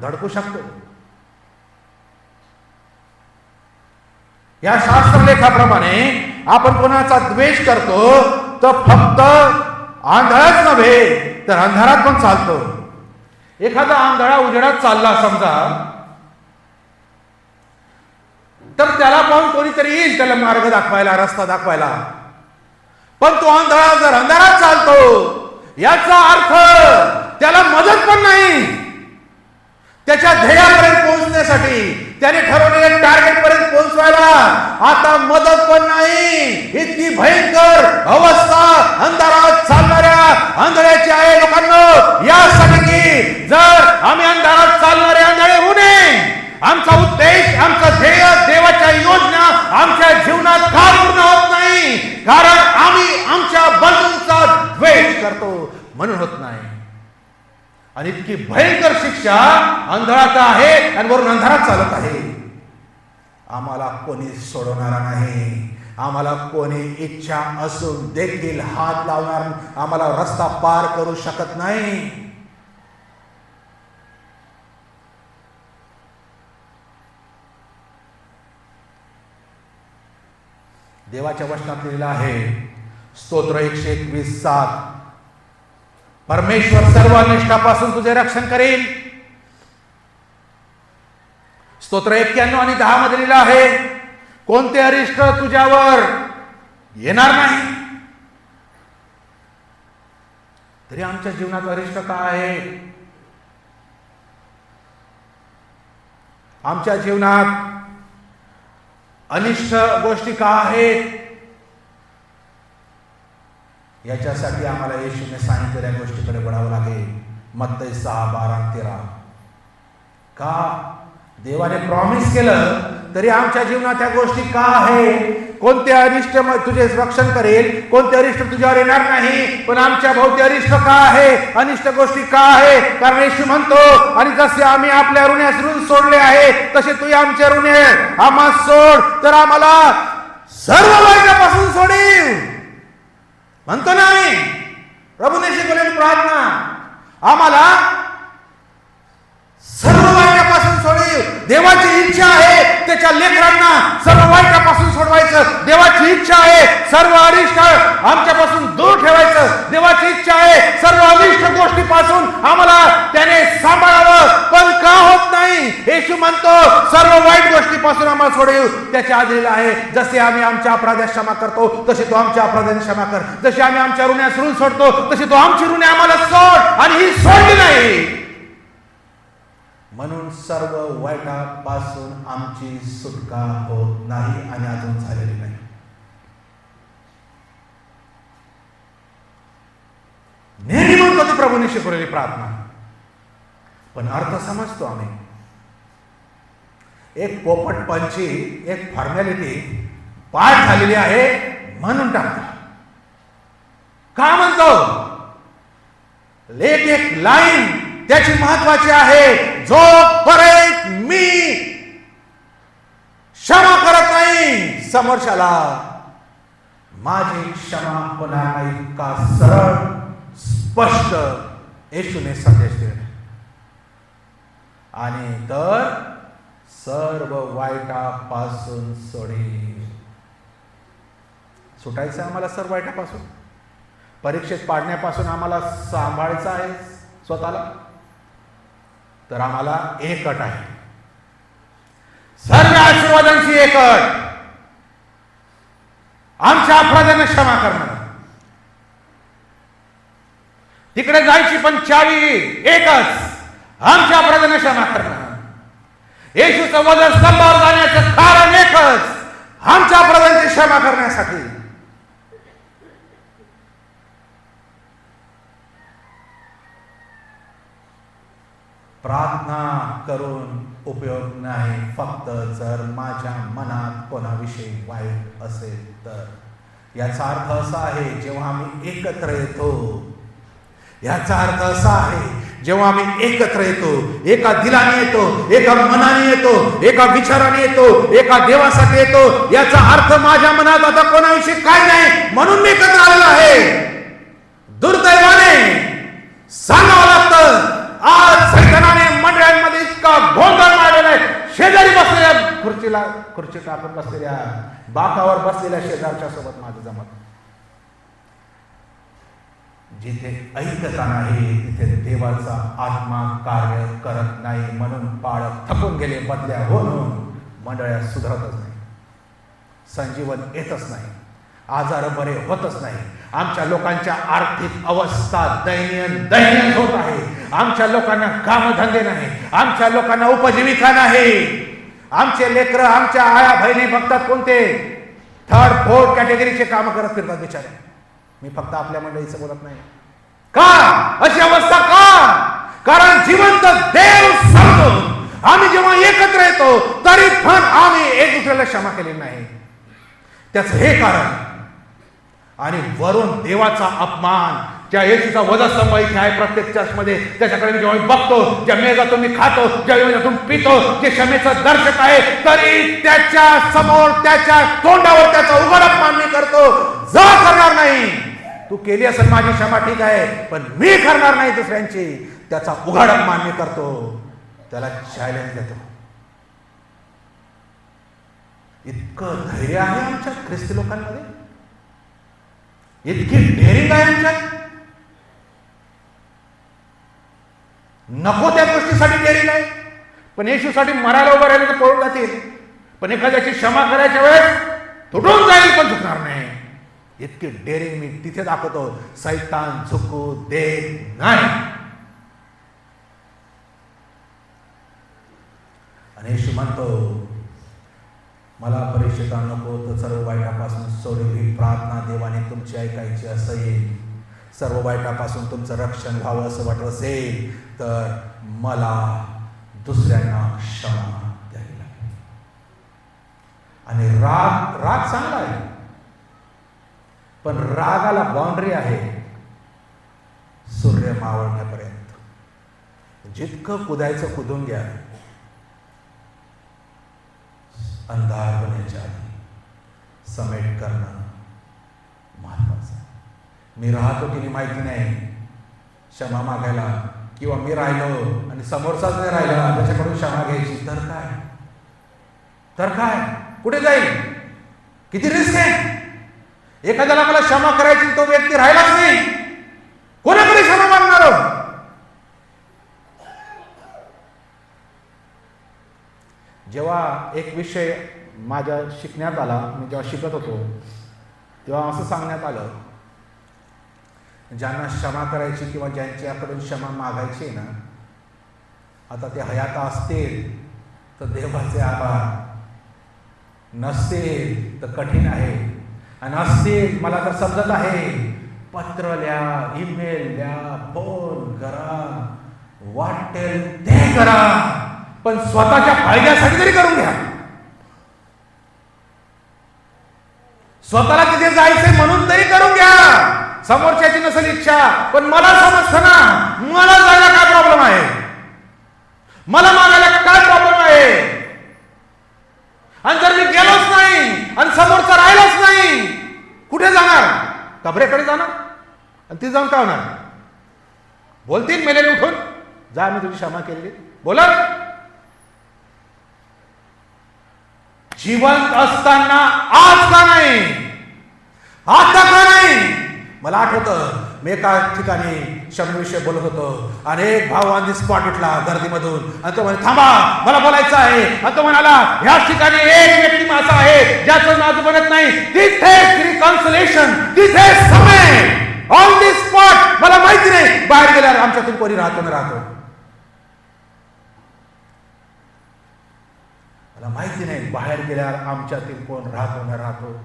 [SPEAKER 1] धडकू शकतो. या शास्त्रलेखाप्रमाणे आपण कोणाचा द्वेष करतो तर फक्त आंधळाच नव्हे तर अंधारात पण चालतो. एखादा आंधळा उजेडात चालला समजा, तर त्याला पाहून कोणीतरी येईल त्याला मार्ग दाखवायला, रस्ता दाखवायला. पण तो आंधळा जर अंधारात चालतो याचा अर्थ त्याला मदत पण नाही. त्याच्या ध्येयापर्यंत पोहोचण्यासाठी, त्याने ठरवलेल्या टार्गेट पर्यंत पोहोचवायला आता मदत पण नाही. इतकी भयंकर अवस्था अंधारात चालणाऱ्या आंधळ्याची आहे. लोकांना यासाठी की जर आम्ही अंधारात चालणारे आंधळे होऊ नये, आमचा उद्देश, आमचं ध्येय, देवाच्या योजना आमच्या जीवनात का पूर्ण होत नाही? कारण आम्ही आमच्या बंधूंचा द्वेष करतो म्हणून होत नाही. आणि इतकी भयंकर शिक्षा अंधळाचा आहे आणि वरून अंधारात चालत आहे. आम्हाला कोणी सोडवणारा नाही. आम्हाला कोणी इच्छा असून देखील हात लावणार, आम्हाला रस्ता पार करू शकत नाही. देवाच्या वचनात लिहिलं आहे, स्तोत्र 121:7, परमेश्वर सर्व अनिष्टापासून तुझे रक्षण करेल. स्तोत्र 91 आणि 10 मध्ये लिहिलं आहे, कोणते अरिष्ट तुझ्यावर येणार नाही. तरी आमच्या जीवनात अरिष्ट काय आहे? आमच्या जीवनात अनिष्ट गोष्टी का आहेत? याच्यासाठी आम्हाला येशूने सांगितलेल्या गोष्टीकडे वळावं लागेल. मत्ती 6:12-13. का? देवाने प्रॉमिस केलं तरी आमच्या जीवनात त्या गोष्टी का आहे? कोणते अरिष्ट तुझे रक्षण करेल, कोणते अरिष्ट तुझ्यावर येणार नाही. पण आमच्या भोवती अरिष्ट का आहे? अनिष्ट गोष्टी का आहे? कारण येशू म्हणतो, आणि जसे आम्ही आपल्या ऋण्यास ऋण सोडले आहे तसे तू आमच्या ऋणे आम्हा सोड, तर आम्हाला सर्व वाईटापासून सोडील. म्हणतो ना आम्ही, प्रभूने शिकवलेली प्रार्थना, आम्हाला सर्व वाईटापासून सोडील. देवाची इच्छा आहे त्याच्या लेकरांना सर्व वाईटापासून सोडवायचं. देवाची इच्छा आहे सर्व अरिष्ट आमच्यापासून दूर ठेवायचं. देवाची इच्छा आहे सर्व अनिष्ट गोष्टीपासून आम्हाला त्याने सांभाळावं. पण का होत नाही? येशू म्हणतो सर्व वाईट गोष्टीपासून आम्हाला सोडील. त्याच्या आधीला आहे, जसे आम्ही आमच्या अपराधात क्षमा करतो तसे तो आमच्या अपराधाने क्षमा कर. जसे आम्ही आमच्या ऋणास ऋण सोडतो तसे तो आमची ऋणे आम्हाला सोड. आणि ही सोडली नाही म्हणून सर्व वाईटापासून आमची सुटका होत नाही आणि अजून झालेली नाही. नेहमी म्हणतो ती प्रभूने शिकवलेली प्रार्थना, पण अर्थ समजतो आम्ही. एक पोपट पंची, एक फॉर्मॅलिटी पाठ झालेली आहे म्हणून टाकतो. का म्हणतो? एक लाईन त्याची महत्वाची आहे, जोपर्यंत मी क्षमा करत नाही समोरच्याला माझी क्षमा होणार नाही. का सरळ स्पष्ट येशूने संदेश दिला. आणि तर सर्व वाईटापासून सोडी. सुटायचं आम्हाला सर्व वाईटापासून. परीक्षेत पाडण्यापासून आम्हाला सांभाळायचं आहे स्वतःला. तर आम्हाला एक अट आहे, सर्व आशीर्वादांची एक अट, आमच्या अपराधांना क्षमा करणं. तिकडे जायची पण चावी एकच, आमच्या अपराधांना क्षमा करणं. येशूचं वजन स्तंभावर जाण्याचं कारण एकच, आमच्या अपराधांची क्षमा करण्यासाठी. प्रार्थना करून उपयोग नाही, फक्त जर माझ्या मनात कोणाविषयी वाईट असेल तर. याचा अर्थ असा आहे, जेव्हा आम्ही एकत्र येतो, याचा अर्थ असा आहे जेव्हा आम्ही एकत्र येतो, एका दिलाने येतो, एका मनाने येतो, एका विचाराने येतो, एका देवासाठी येतो, याचा अर्थ माझ्या मनात आता कोणाविषयी काय नाही म्हणून मी एकत्र आलेलो आहे. दुर्दैवाने सांगावं लागतं, आज सैतानाने मंडळांमध्ये इतका गोंधळ मारलेला आहे. शेजारी बसलेल्या खुर्चीला खुर्ची टाकून बसलेल्या बाकावर बसलेल्या शेजारच्या सोबत माझं जमत. जिथे ऐकता नाही तिथे देवाचा आत्मा कार्य करत नाही. म्हणून पाळत थकून गेले बदल्या होऊन मंडळ्या सुधारतच नाही, संजीवन येतच नाही, आजार बरे होतच नाही. आमच्या लोकांच्या आर्थिक अवस्था दयनीय होत आहे. आमच्या लोकांना कामधंदे नाही, आमच्या लोकांना उपजीविका नाही. आमचे लेकरं आमच्या आया बहिणी बघतात कोणते थर्ड फोर्थ कॅटेगरीचे काम करत फिरतात बिचारे. मी फक्त आपल्या मंडळीचं बोलत नाही. का अशी अवस्था का? कारण जिवंत देव समजून आम्ही जेव्हा एकत्र येतो तरी पण आम्ही एक दुसऱ्याला क्षमा केली नाही. त्याचं हे कारण. आणि वरून देवाचा अपमान, ज्या येशूचा वधस्तंभ इथे आहे प्रत्येक चर्चमध्ये, त्याच्याकडे मी जेव्हा बघतो, ज्या मेघातून मी खातो, ज्या मेघातून पितो, जे क्षमेचं दर्शक आहे, तरी त्याच्या समोर त्याच्या तोंडावर त्याचा उघड अपमान मी करतो. जा करणार नाही. तू केली असेल माझी क्षमा ठीक आहे, पण मी करणार नाही दुसऱ्यांची. त्याचा उघड अपमान मी करतो, त्याला चॅलेंज देतो. इतकं धैर्य आहे आमच्या ख्रिस्ती लोकांमध्ये, इतकी डेअरिंग आहे आमच्यात. नको त्या गोष्टीसाठी डेअरिंग आहे, पण येशूसाठी मरायला उभं राहिले तर पळून जातील. पण एखाद्याची क्षमा करायच्या वेळेस तुटून जाईल पण झुकणार नाही. इतकी डेअरिंग मी तिथे दाखवतो. सैतान झुकू देत नाही. आणि येशू म्हणतो, मला परीक्षेचा नको तर सर्व वाईटापासून सोडेल ही प्रार्थना देवाने तुमची ऐकायची असेल. सर्व वाईटापासून तुमचं रक्षण व्हावं असं वाटत असेल तर मला दुसऱ्यांना क्षमा द्यावी लागेल. आणि राग चांगला आहे, पण रागाला बाउंड्री आहे सूर्य मावळण्यापर्यंत. जितकं कुदायचं कुदून घ्या, अंधार होण्याच्या आधी समेट करणं महत्वाचं. मी राहतो की नाही माहिती नाही क्षमा मागायला, किंवा मी राहिलो आणि समोरचाच नाही राहिला त्याच्याकडून क्षमा घ्यायची, तर काय कुठे जाईल? किती रिस्क आहे. एखाद्याला मला क्षमा करायची, तो व्यक्ती राहिलाच नाही, कोणाकडे क्षमा मागणार? जेव्हा एक विषय माझ्या शिकण्यात आला, मी जेव्हा शिकत होतो तेव्हा असं सांगण्यात आलं, ज्यांना क्षमा करायची किंवा ज्यांच्याकडून क्षमा मागायची ना, आता ते हयात असतील तर देवाचे आभार, नसतील तर कठीण आहे, आणि असतील मला तर समजत आहे, पत्र लिहा, ईमेल द्या, फोन करा, वाटेल ते करा, पण स्वतःच्या फायद्यासाठी तरी करून घ्या. स्वतःला तिथे जायचंय म्हणून तरी करून घ्या. समोरच्याची नसेल इच्छा, पण मला समजतं ना, मला जायला काय प्रॉब्लेम आहे, मला मागायला काय प्रॉब्लेम आहे. आणि जर मी गेलोच नाही आणि समोरचा राहिलाच नाही, कुठे जाणार? कबरेकडे जाणार. आणि ती जाऊन काय होणार? बोलतील मेलेले उठून, जा मी तुझी क्षमा केली. बोला. जिवंत असताना आज का नाही, आता का नाही? मला आठवतं मी एका ठिकाणी क्षमेविषयी बोलत होतो आणि एक भाऊ ऑन दी स्पॉट उठला गर्दीमधून आणि तो म्हणे, थांबा मला बोलायचं आहे. आणि तो म्हणाला, ह्याच ठिकाणी एक व्यक्ती माझा आहे ज्याचं माझं बनत नाही, तिथे रिकन्सिलेशन, तिथे समय, ऑन दी स्पॉट. मला माहिती नाही बाहेर गेल्यावर आमच्यातून कोणी राहतो ना राहतो, मला माहिती नाही बाहेर गेल्यावर आमच्यातील कोण राहतो ना राहतो.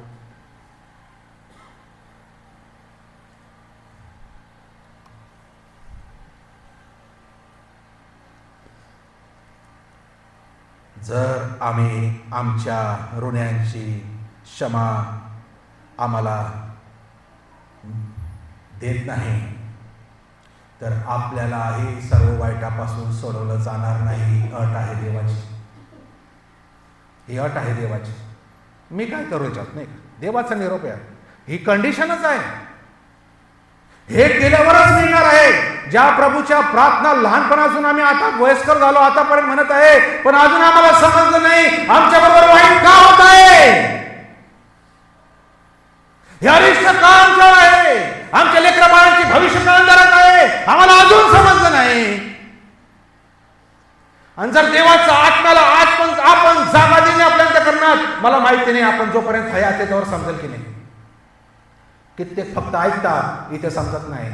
[SPEAKER 1] जर आम्ही आमच्या ऋण्यांची क्षमा आम्हाला देत नाही तर आपल्यालाही सर्व वाईटापासून सोडवलं जाणार नाही. अट आहे देवाची, ही अट आहे देवाची. मी काय करू याच्यात? नाही, देवाचा निरोप आहे, ही कंडिशनच आहे. हे केल्यावरच मिळणार आहे. ज्या प्रभूच्या प्रार्थना लहानपणापासून आम्ही आता वयस्कर झालो आतापर्यंत म्हणत आहे, पण अजून आम्हाला समजलं नाही आमच्या बरोबर वाईट का होत आहे, हे अरिष्ट का आमच्यावर आहे, आमच्या लेकरा बाळांची भविष्य अंधारात आहे, आम्हाला अजून समजलं नाही. आणि जर देवाचा आत्म्याला आपण जागा देणे आपल्या अंतःकरणात, मला माहिती नाही आपण जोपर्यंत हयात आहे त्यावर समजेल की नाही. कित्येक फक्त ऐकतात, इथे समजत नाही.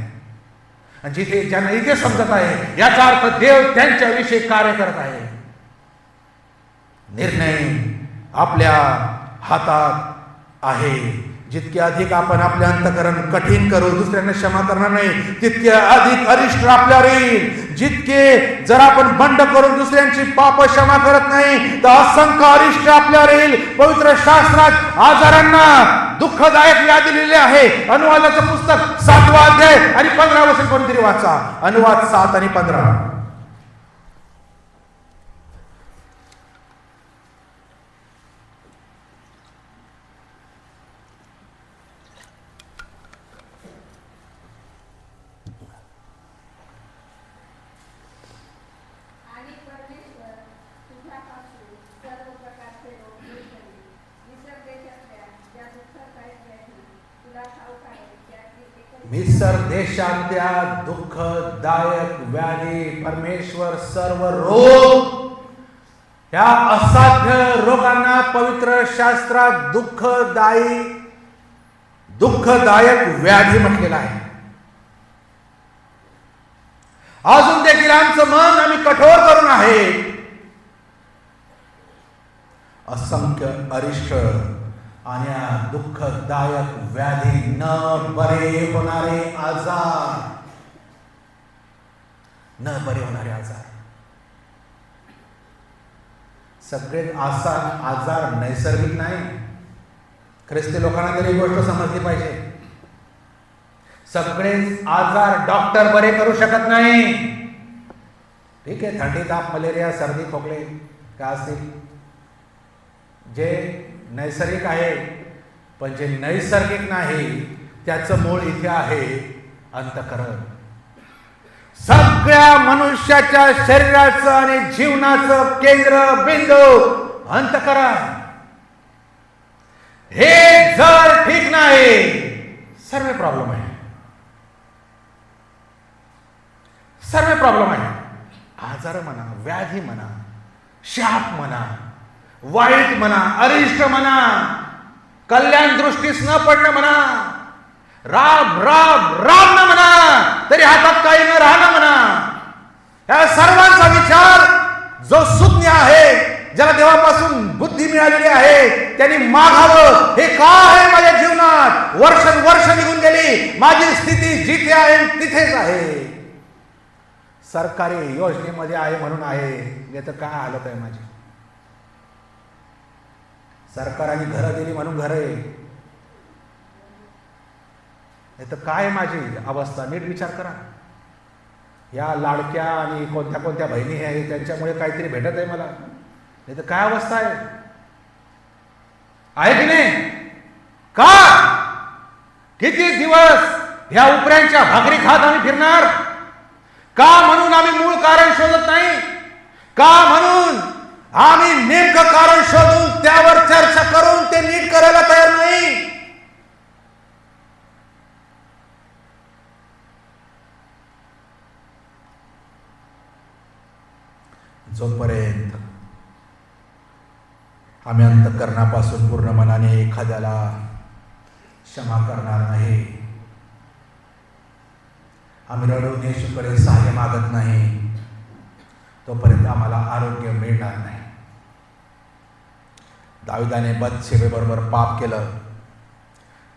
[SPEAKER 1] आणि जिथे ज्यांना इथे समजत आहे याचा अर्थ देव त्यांच्याविषयी कार्य करत आहे. निर्णय आपल्या हातात आहे. जितके अधिक आपण आपले अंतःकरण कठीण करू, दुसऱ्यांना क्षमा करणार नाही, तितके अधिक अरिष्ट आपल्यावर येईल. जितके जर आपण बंड करून दुसऱ्यांची पाप क्षमा करत नाही तर असंख्य अरिष्ट आपल्यावर येईल. पवित्र शास्त्रात आजारांना दुःखदायक व्याधी लिहिले आहे. अनुवादाचं पुस्तक 7वा अध्याय आणि 15 वचन कोणतरी वाचा. अनुवाद 7 आणि 15. मिसर देशातल्या दुःखदायक व्याधी, परमेश्वर सर्व रोग, या असाध्य रोगांना पवित्र शास्त्रात दुःखदायक व्याधी म्हटलेला आहे. अजून देखील आमचं मन आम्ही कठोर करून आहे. असंख्य अरिष्ट आणि दुःखदायक व्याधी, न बरे होणारे आजार, सगळे आजार नैसर्गिक नाही. ख्रिस्ती लोकांना तरी ही गोष्ट समजली पाहिजे. सगळेच आजार डॉक्टर बरे करू शकत नाही. ठीक आहे, थंडी, ताप, मलेरिया, सर्दी, खोकले काय असतील जे नैसर्गिक आहे, पण जे नैसर्गिक नाही त्याचं मूळ इथे आहे अंतःकरण. सगळ्या मनुष्याच्या शरीराचं आणि जीवनाचं केंद्र बिंदू अंतःकरण. हे जर ठीक नाही सर्व प्रॉब्लेम आहे. आजार म्हणा, व्याधी म्हणा, शाप म्हणा, वाईट म्हणा, अरिष्ट म्हणा, कल्याण दृष्टीस न पडणं म्हणा, राब न म्हणा, तरी हातात काही न राहणं म्हणा, या सर्वांचा विचार जो सुज्ञ आहे, ज्याला देवापासून बुद्धी मिळालेली आहे, त्यांनी मागावं. हे का आहे माझ्या जीवनात? वर्ष निघून गेली, माझी स्थिती जिथे आहे तिथेच आहे. सरकारी योजनेमध्ये आहे म्हणून आहे, नाही तर काय हालत आहे माझी. सरकारने घरं दिली म्हणून घर आहे, नाही तर काय माझी अवस्था. नीट विचार करा. या लाडक्या आणि कोणत्या कोणत्या बहिणी आहे त्यांच्यामुळे काहीतरी भेटत आहे मला, नाही तर काय अवस्था आहे की नाही? का किती दिवस ह्या उपऱ्यांच्या भाकरी खात आम्ही फिरणार? का म्हणून आम्ही मूळ कारण शोधत नाही? का म्हणून आम्ही नेमकं कारण शोधून त्यावर चर्चा करून ते नीट करायला तयार नाही? जोपर्यंत आम्ही अंतःकरणापासून पूर्ण मनाने एखाद्याला क्षमा करणार नाही, आम्ही रडून येशूकडे सहाय्य मागत नाही, तोपर्यंत आम्हाला आरोग्य मिळणार नाही. दाविदाने बत्शेबेबरोबर पाप केलं.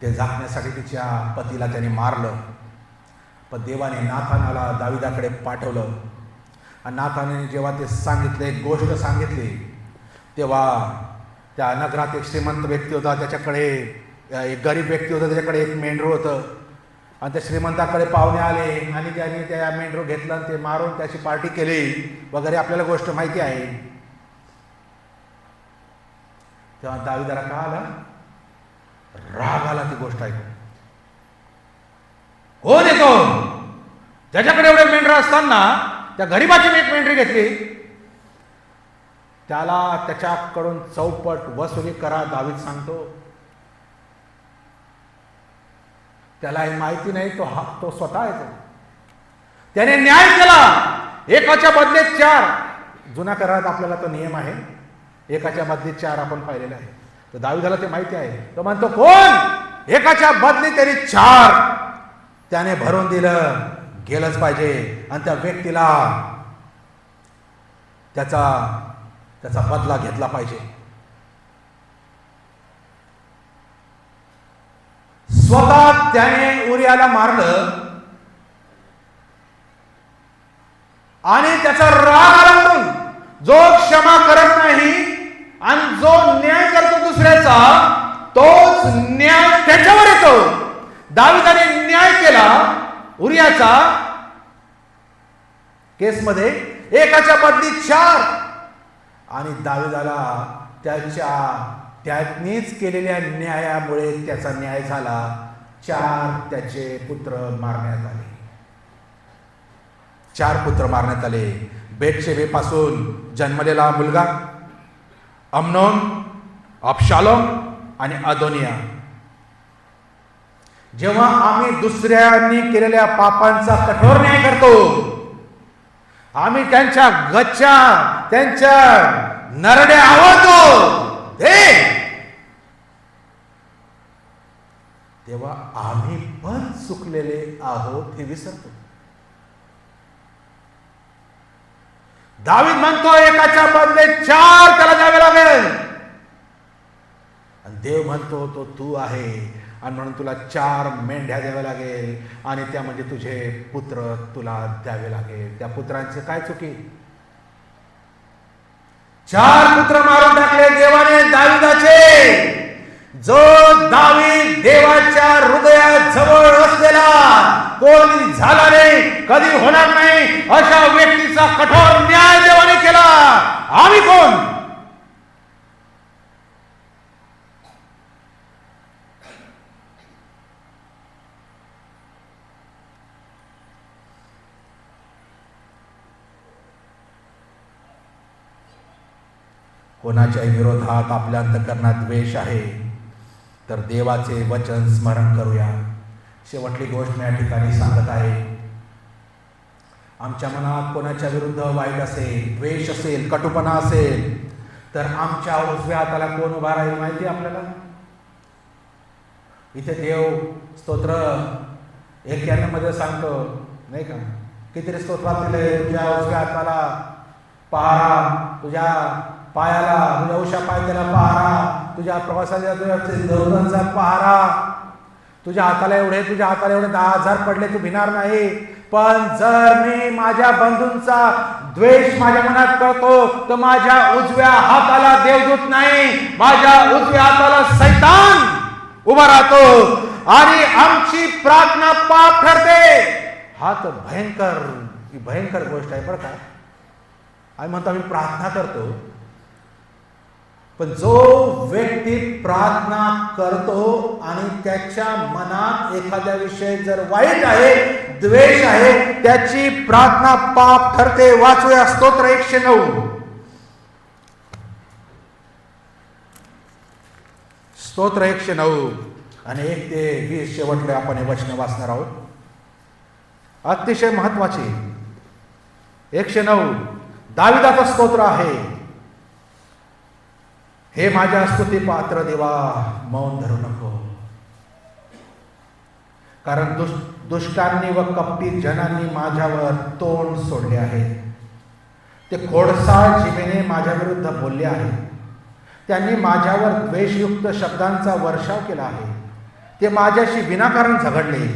[SPEAKER 1] ते झाकण्यासाठी तिच्या पतीला त्याने मारलं. पण देवाने नाथानाला दाविदाकडे पाठवलं. आणि नाथाने जेव्हा ते सांगितले, एक गोष्ट सांगितली, तेव्हा त्या नगरात एक श्रीमंत व्यक्ती होता, त्याच्याकडे एक गरीब व्यक्ती होता, त्याच्याकडे एक मेंढरू होतं. आणि त्या श्रीमंताकडे पाहुणे आले आणि त्याने त्या मेंढरू घेतलं आणि ते मारून त्याची पार्टी केली वगैरे, आपल्याला गोष्ट माहिती आहे. तेव्हा दाविदाला का आला? राग आला ती गोष्ट ऐकून. कोण येतो? ज्याच्याकडे एवढे मेंढरं असताना त्या गरीबाची एक मेंढरी घेतली, त्याला त्याच्याकडून चौपट वसुली करा दावीद सांगतो. त्याला हे माहिती नाही तो स्वतः आहे. त्याने न्याय केला. एकाच्या बदले 4. जुन्या करारात आपल्याला तो नियम आहे, एकाच्या बदले 4 आपण पाहिलेला आहे. तर दावीदाला ते माहिती आहे. तो म्हणतो कोण एकाच्या बदली तरी 4 त्याने भरून दिलं गेलंच पाहिजे, आणि त्या व्यक्तीला त्याचा बदला घेतला पाहिजे. स्वतः त्याने उरियाला मारलं आणि त्याचा राग आला म्हणून जो क्षमा करत नाही आणि जो न्याय करतो दुसऱ्याचा, तोच न्याय त्याच्यावर येतो. दाविदाने न्याय केला उरियाचा केसमध्ये, एकाच्या बदली 4, आणि दाविदाला त्यानीच केलेल्या न्यायामुळे त्याचा न्याय झाला. 4 त्याचे पुत्र मारण्यात आले. 4 पुत्र मारण्यात आले. बेतशेबेपासून जन्मलेला मुलगा अम्नोन, अबशालोम आणि अदोनिया. जेव्हा आम्ही दुसऱ्यांनी केलेल्या पापांचा कठोर न्याय करतो, आम्ही त्यांच्या गच्च्या, त्यांच्या नरड्या आवडतो, तेव्हा आम्ही पण चुकलेले आहोत हे विसरतो. दावीद म्हणतो एकाच्या बदले 4 त्याला द्यावे लागेल, आणि देव म्हणतो तो तू आहे, आणि म्हणून तुला 4 मेंढ्या द्याव्या लागेल, आणि त्या म्हणजे तुझे पुत्र तुला द्यावे लागेल. त्या पुत्रांचे काय चुकी? 4 पुत्र मारून टाकले देवाने दाविदाचे. जो दावीद देवाच्या हृदयाजवळ असलेला, कोणी झाला नाही, कधी होणार नाही अशा व्यक्तीचा कठोर न्याय देवाने केला. आम्ही कोण? कोणाच्याही विरोधात आपल्या अंतःकरणात द्वेष आहे तर देवाचे वचन स्मरण करूया. शेवटली गोष्ट मी या ठिकाणी सांगत आहे. आमच्या मनात कोणाच्या विरुद्ध वाईट असेल, द्वेष असेल, कटुपणा असेल, तर आमच्या उजव्या हाताला कोण उभा राहील माहिती आपल्याला? इथे देव स्तोत्र 91 मध्ये सांगतो नाही का, किती स्तोत्रात दिले, तुझ्या उजव्या हाताला पहारा, तुझ्या पायाला, तुझ्या उशा पायथ्याला पहारा, तुझ्या प्रवासाच्या तुझ्या पहारा, तुझ्या हाताला एवढे 10,000 पडले तू भिणार नाही. पण जर मी माझ्या बंधूंचा द्वेष माझ्या मनात करतो तर माझ्या उजव्या हाताला देवदूत नाही, माझ्या उजव्या हाताला सैतान उभा राहतो, आणि आमची प्रार्थना पाप ठरते. हा तर भयंकर गोष्ट आहे बरं का. आम्ही म्हणतो आम्ही प्रार्थना करतो, पण जो व्यक्ती प्रार्थना करतो आणि त्याच्या मनात एखाद्या विषयी जर वाईट आहे, द्वेष आहे, त्याची प्रार्थना पाप ठरते. वाचूया स्तोत्र 109. स्तोत्र 109 आणि 1 ते 20 शेवटले आपण हे वचन वाचणार आहोत. अतिशय महत्वाची 109 दाविदाचा स्तोत्र आहे. हे माझ्या स्तुती पात्र देवा, मौन धरू नको, कारण दुष्टांनी व कपटी जनांनी माझ्यावर तोंड सोडले आहे. ते खोडसाळ जिभेने माझ्या विरुद्ध बोलले आहे. त्यांनी माझ्यावर द्वेषयुक्त शब्दांचा वर्षाव केला आहे. ते माझ्याशी विनाकारण झगडले.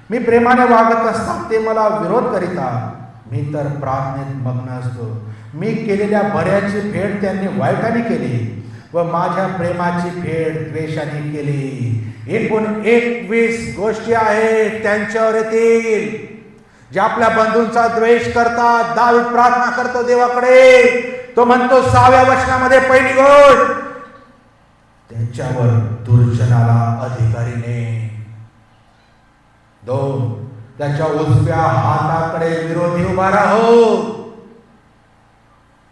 [SPEAKER 1] मी प्रेमाने वागत असता ते मला विरोध करीतात. मी तर प्रार्थनेत मग्न असतो. मी केलेल्या बऱ्याची फेड त्यांनी वाईटाने केली व माझ्या प्रेमाची फेड द्वेषाने केली. एकूण 21 गोष्टी आहेत त्यांच्यावर येतील जे आपल्या बंधूंचा द्वेष करतात. दावीद प्रार्थना करतो देवाकडे. तो म्हणतो 6व्या वचनामध्ये पहिली गोष्ट, त्यांच्यावर दुर्जनाला अधिकारीने. 2, त्याच्या उजव्या हाताकडे विरोधी उभा राहो.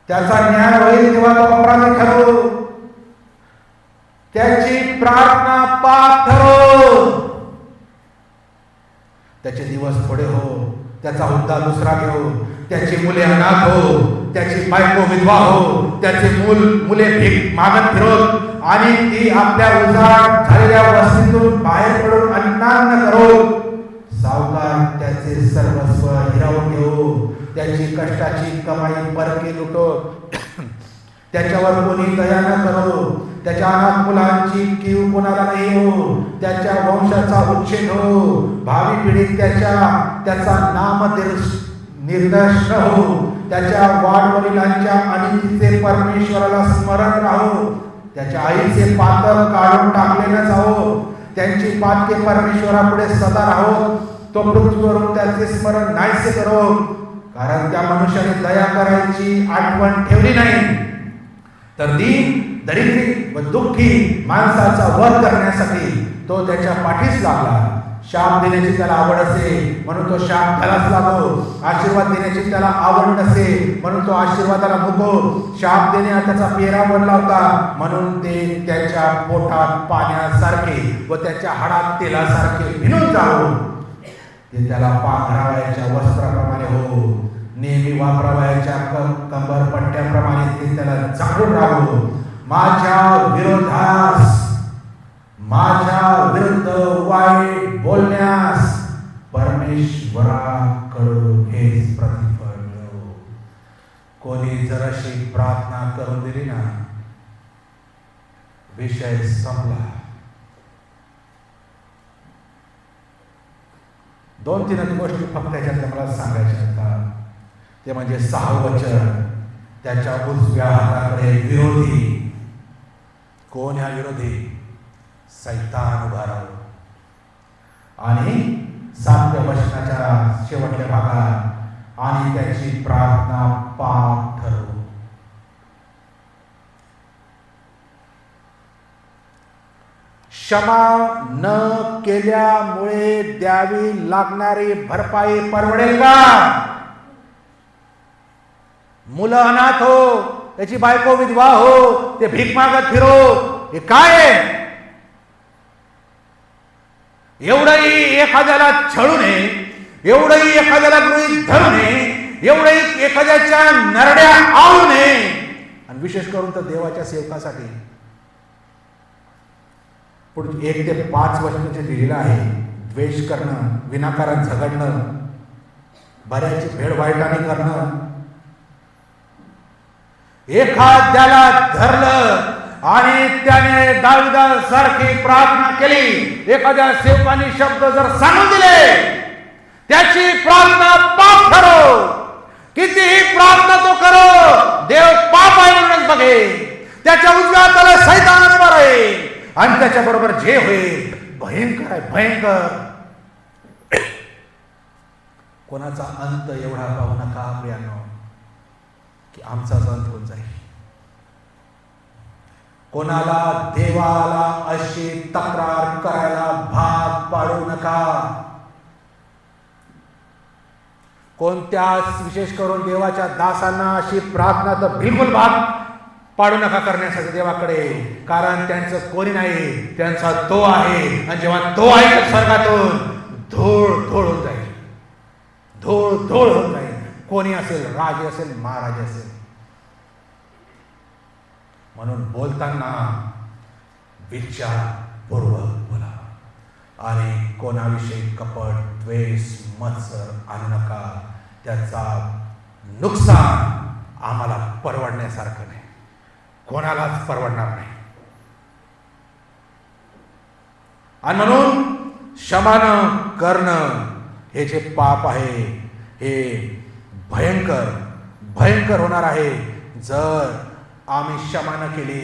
[SPEAKER 1] त्याचा न्याय होईल तेव्हा तो अपराधी ठरो. त्याची प्रार्थना पाप ठरो. त्याचे दिवस थोडे हो, त्याचा हुद्दा दुसरा घेऊ, त्याची मुले अनाथ हो, त्याची बायको विधवा हो, त्याचे मुले भीक मागत फिरोत आणि ती आपल्या उजाड झालेल्या वस्तीतून बाहेर पडून अन्नान्न करो. सावकार त्याचे सर्वस्व हिरावून घेऊ, त्याची कष्टाची कमाई परके लुटो. त्याच्यावर कोणी दया न करो. त्याच्या अनाथ मुलांची कीव कोणाला नाही हो. त्याच्या वंशाचा उच्छेद हो. भावी पिढीत त्याचा नाम निर्दश हो. त्याच्या वाडवडिलांच्या अनितीचे परमेश्वराला स्मरण राहो. त्याच्या आईचे पातळ काढून टाकले न जावो. त्यांची पातके परमेश्वरापुढे सदा राहो. तो पृथ्वीवरून त्याचे स्मरण नाहीसे करो, कारण त्या मनुष्याने दया करायची आठवण ठेवली नाही. तर दीन, दरिद्री व दुःखी माणसाचा वध करण्यासाठी तो त्याच्या पाठीस लागला. शाप देण्याची त्याला आवड असे म्हणून तो शाप त्यालाच लागो. आशीर्वाद देण्याची त्याला आवड नसे म्हणून तो आशीर्वादाला मुको. शाप देणे हा त्याचा पेहरा बनला होता म्हणून ते त्याच्या पोटात पाण्यासारखे व त्याच्या हाडात तेलासारखे भिनून जावो. ते त्याला पांघरावयाच्या वस्त्राप्रमाणे हो, नेहमी वापरावयाच्या कंबरपट्ट्याप्रमाणे ते त्याला झाडून राहो. माझ्या विरुद्ध वाईट बोलण्यास परमेश्वराकडून हेच प्रतिफळ मिळो. कोणी जर अशी प्रार्थना करून दिली ना, विषय संपला. 2-3 गोष्टी फक्त याच्यात मला सांगायच्या होत्या. ते म्हणजे 6 वचन, त्याच्या उजव्या हाताकडे विरोधी. कोण ह्या विरोधी? सैतान उभा राहो. आणि 7व्या वचनाच्या शेवटच्या भागात, आणि त्याची प्रार्थना पाप ठरव. क्षमा न केल्यामुळे द्यावी लागणारी भरपाई परवडेल का? मुलं अनाथ हो, त्याची बायको विधवा हो, ते भीक मागत फिरो, हे काय आहे? एवढंही एखाद्याला छळू नये, एवढंही एखाद्याला गृहीत धरू नये, एवढंही एखाद्याच्या नरड्या आवू नये. आणि विशेष करून तर देवाच्या सेवकासाठी. पुढे 1 ते 5 वचनाचे लिहिलेलं आहे. द्वेष करणं, विनाकारण झगडणं, बऱ्याची भेड वाईटाने करणं, एखाद्याला धरलं आणि त्याने दाविदासारखी प्रार्थना केली, एखाद्या सेवकाने शब्द जर सांगून दिले, त्याची प्रार्थना पाप ठरो. कितीही प्रार्थना तो करो, देव पाप आहे म्हणूनच बघे. त्याच्या उजव्या हाताला सैतान उभा राहील आणि त्याच्या बरोबर जे होईल भयंकर आहे, भयंकर. कोणाचा अंत एवढा पाहू नका प्रियांनो की आमचाच अंत होऊन जाईल. कोणाला देवाला अशी तक्रार करायला भाग पाडू नका. कोणत्याच विशेष करून देवाच्या दासांना अशी प्रार्थना तर बिलकुल भाग पाडू नका करण्यासाठी देवाकडे, कारण त्यांचं कोणी नाही, त्यांचा तो आहे. आणि जेव्हा तो आहे स्वर्गातून धूळ धूळ होऊन जाईल, धूळ धूळ होऊन जाईल. कोणी असेल, राजे असेल, महाराजे असेल. म्हणून बोलताना विचारपूर्वक बोला आणि कोणाविषयी कपट, द्वेष, मत्सर आणू नका. त्याचा नुकसान आम्हाला परवडण्यासारखं नाही, कोणालाच परवडणार नाही. आणि म्हणून क्षमा न करणं हे जे पाप आहे हे भयंकर भयंकर होणार आहे. जर आम्ही क्षमा न केली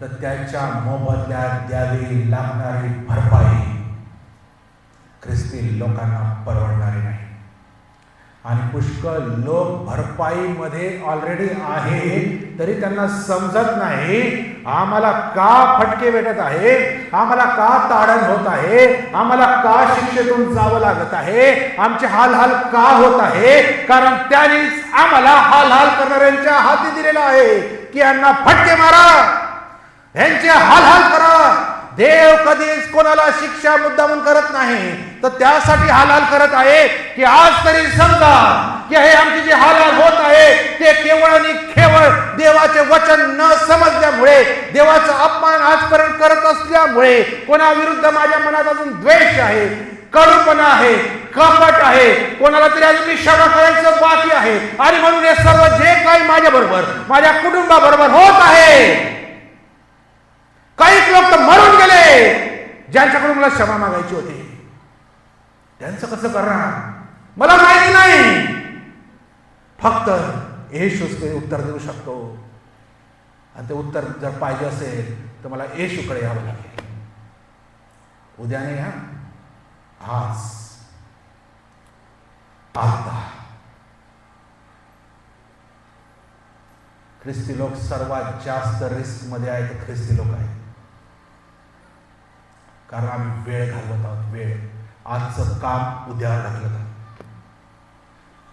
[SPEAKER 1] तर त्याच्या मोबदल्यात द्यावी लागणारी भरपाई ख्रिस्ती लोकांना परवडणारी नाही. आणि पुष्कळ लोक भरपाईमध्ये ऑलरेडी आहे, तरी त्यांना समजत नाही आम्हाला का फटके भेटत आहे, आम्हाला का ताडण होत आहे, आम्हाला का शिक्षेतून जावं लागत आहे, आमचे हाल का होत आहे. कारण त्यांनीच आम्हाला हाल करणाऱ्यांच्या हाती दिलेला आहे की यांना फटके मारा, यांचे हाल करा. देव कधीच कोणाला शिक्षा मुद्दामून करत नाही, तर त्यासाठी हाल करत आहे की आज तरी समजा की हे आमचे जे हाल होत आहे ते केवळ आणि केवळ देवाचे वचन न समजल्यामुळे, देवाचा अपमान आजपर्यंत करत असल्यामुळे, कोणाविरुद्ध माझ्या मनात अजून द्वेष आहे, कडूपणा आहे, कपट आहे, कोणाला तरी अजून क्षमा करायचं बाकी आहे. आणि म्हणून हे सर्व जे काही माझ्या बरोबर, माझ्या कुटुंबाबरोबर होत आहे, काही लोक तर मरून गेले ज्यांच्याकडून मला क्षमा मागायची होती. त्यांचं कसं करणार मला माहिती नाही. फक्त येशूच ते उत्तर देऊ शकतो. आणि ते उत्तर जर पाहिजे असेल तर मला येशूकडे यावं लागेल. उद्या नाही, आज, आता. ख्रिस्ती लोक सर्वात जास्त रिस्क मध्ये आहेत. ख्रिस्ती लोक आहेत कारण आम्ही वेळ घालवत आहोत. वेळ, आजचं काम उद्या ढकलत आहोत.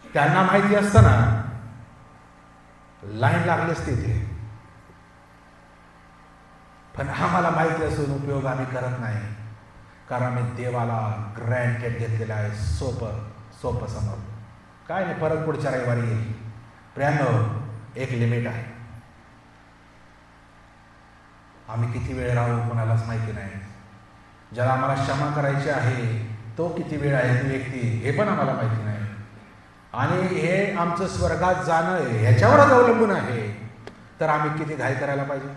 [SPEAKER 1] त्यांना माहिती असतं ना लाईन लागली असते तिथे, पण आम्हाला माहिती असून उपयोग आम्ही करत नाही. कारण आम्ही देवाला ग्रँटेड घेतलेलं आहे. सोपं समोर काय नाही, परत पुढच्या रविवारी येईल. प्रियांनो, एक लिमिट आहे. आम्ही किती वेळ राहू कोणालाच माहिती नाही. ज्याला आम्हाला क्षमा करायची आहे तो किती वेळ आहे, ती व्यक्ती, हे पण आम्हाला माहिती नाही. आणि हे आमचं स्वर्गात जाणं ह्याच्यावरच अवलंबून आहे. तर आम्ही किती घाई करायला पाहिजे?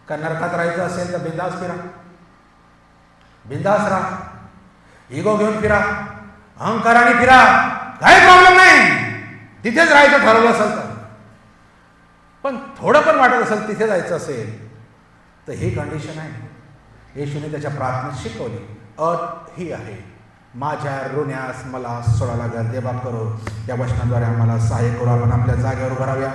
[SPEAKER 1] का नरकात राहायचं असेल तर बिंदास फिरा, बिंदास राहा, इगो घेऊन फिरा, अहंकाराने फिरा, काही प्रॉब्लेम नाही. तिथेच राहायचं ठरवलं असेल तर. पण थोडं पण वाटत असेल तिथे जायचं असेल तर ही कंडिशन आहे. येशूने त्याच्या प्रार्थनेत शिकवली. अट ही आहे, माझ्या ऋण्यास मला सोडा लागेल. देवबाप करो, या वचनाद्वारे आम्हाला सहाय्य करू. आपण आपल्या जागेवर उभं राहूया.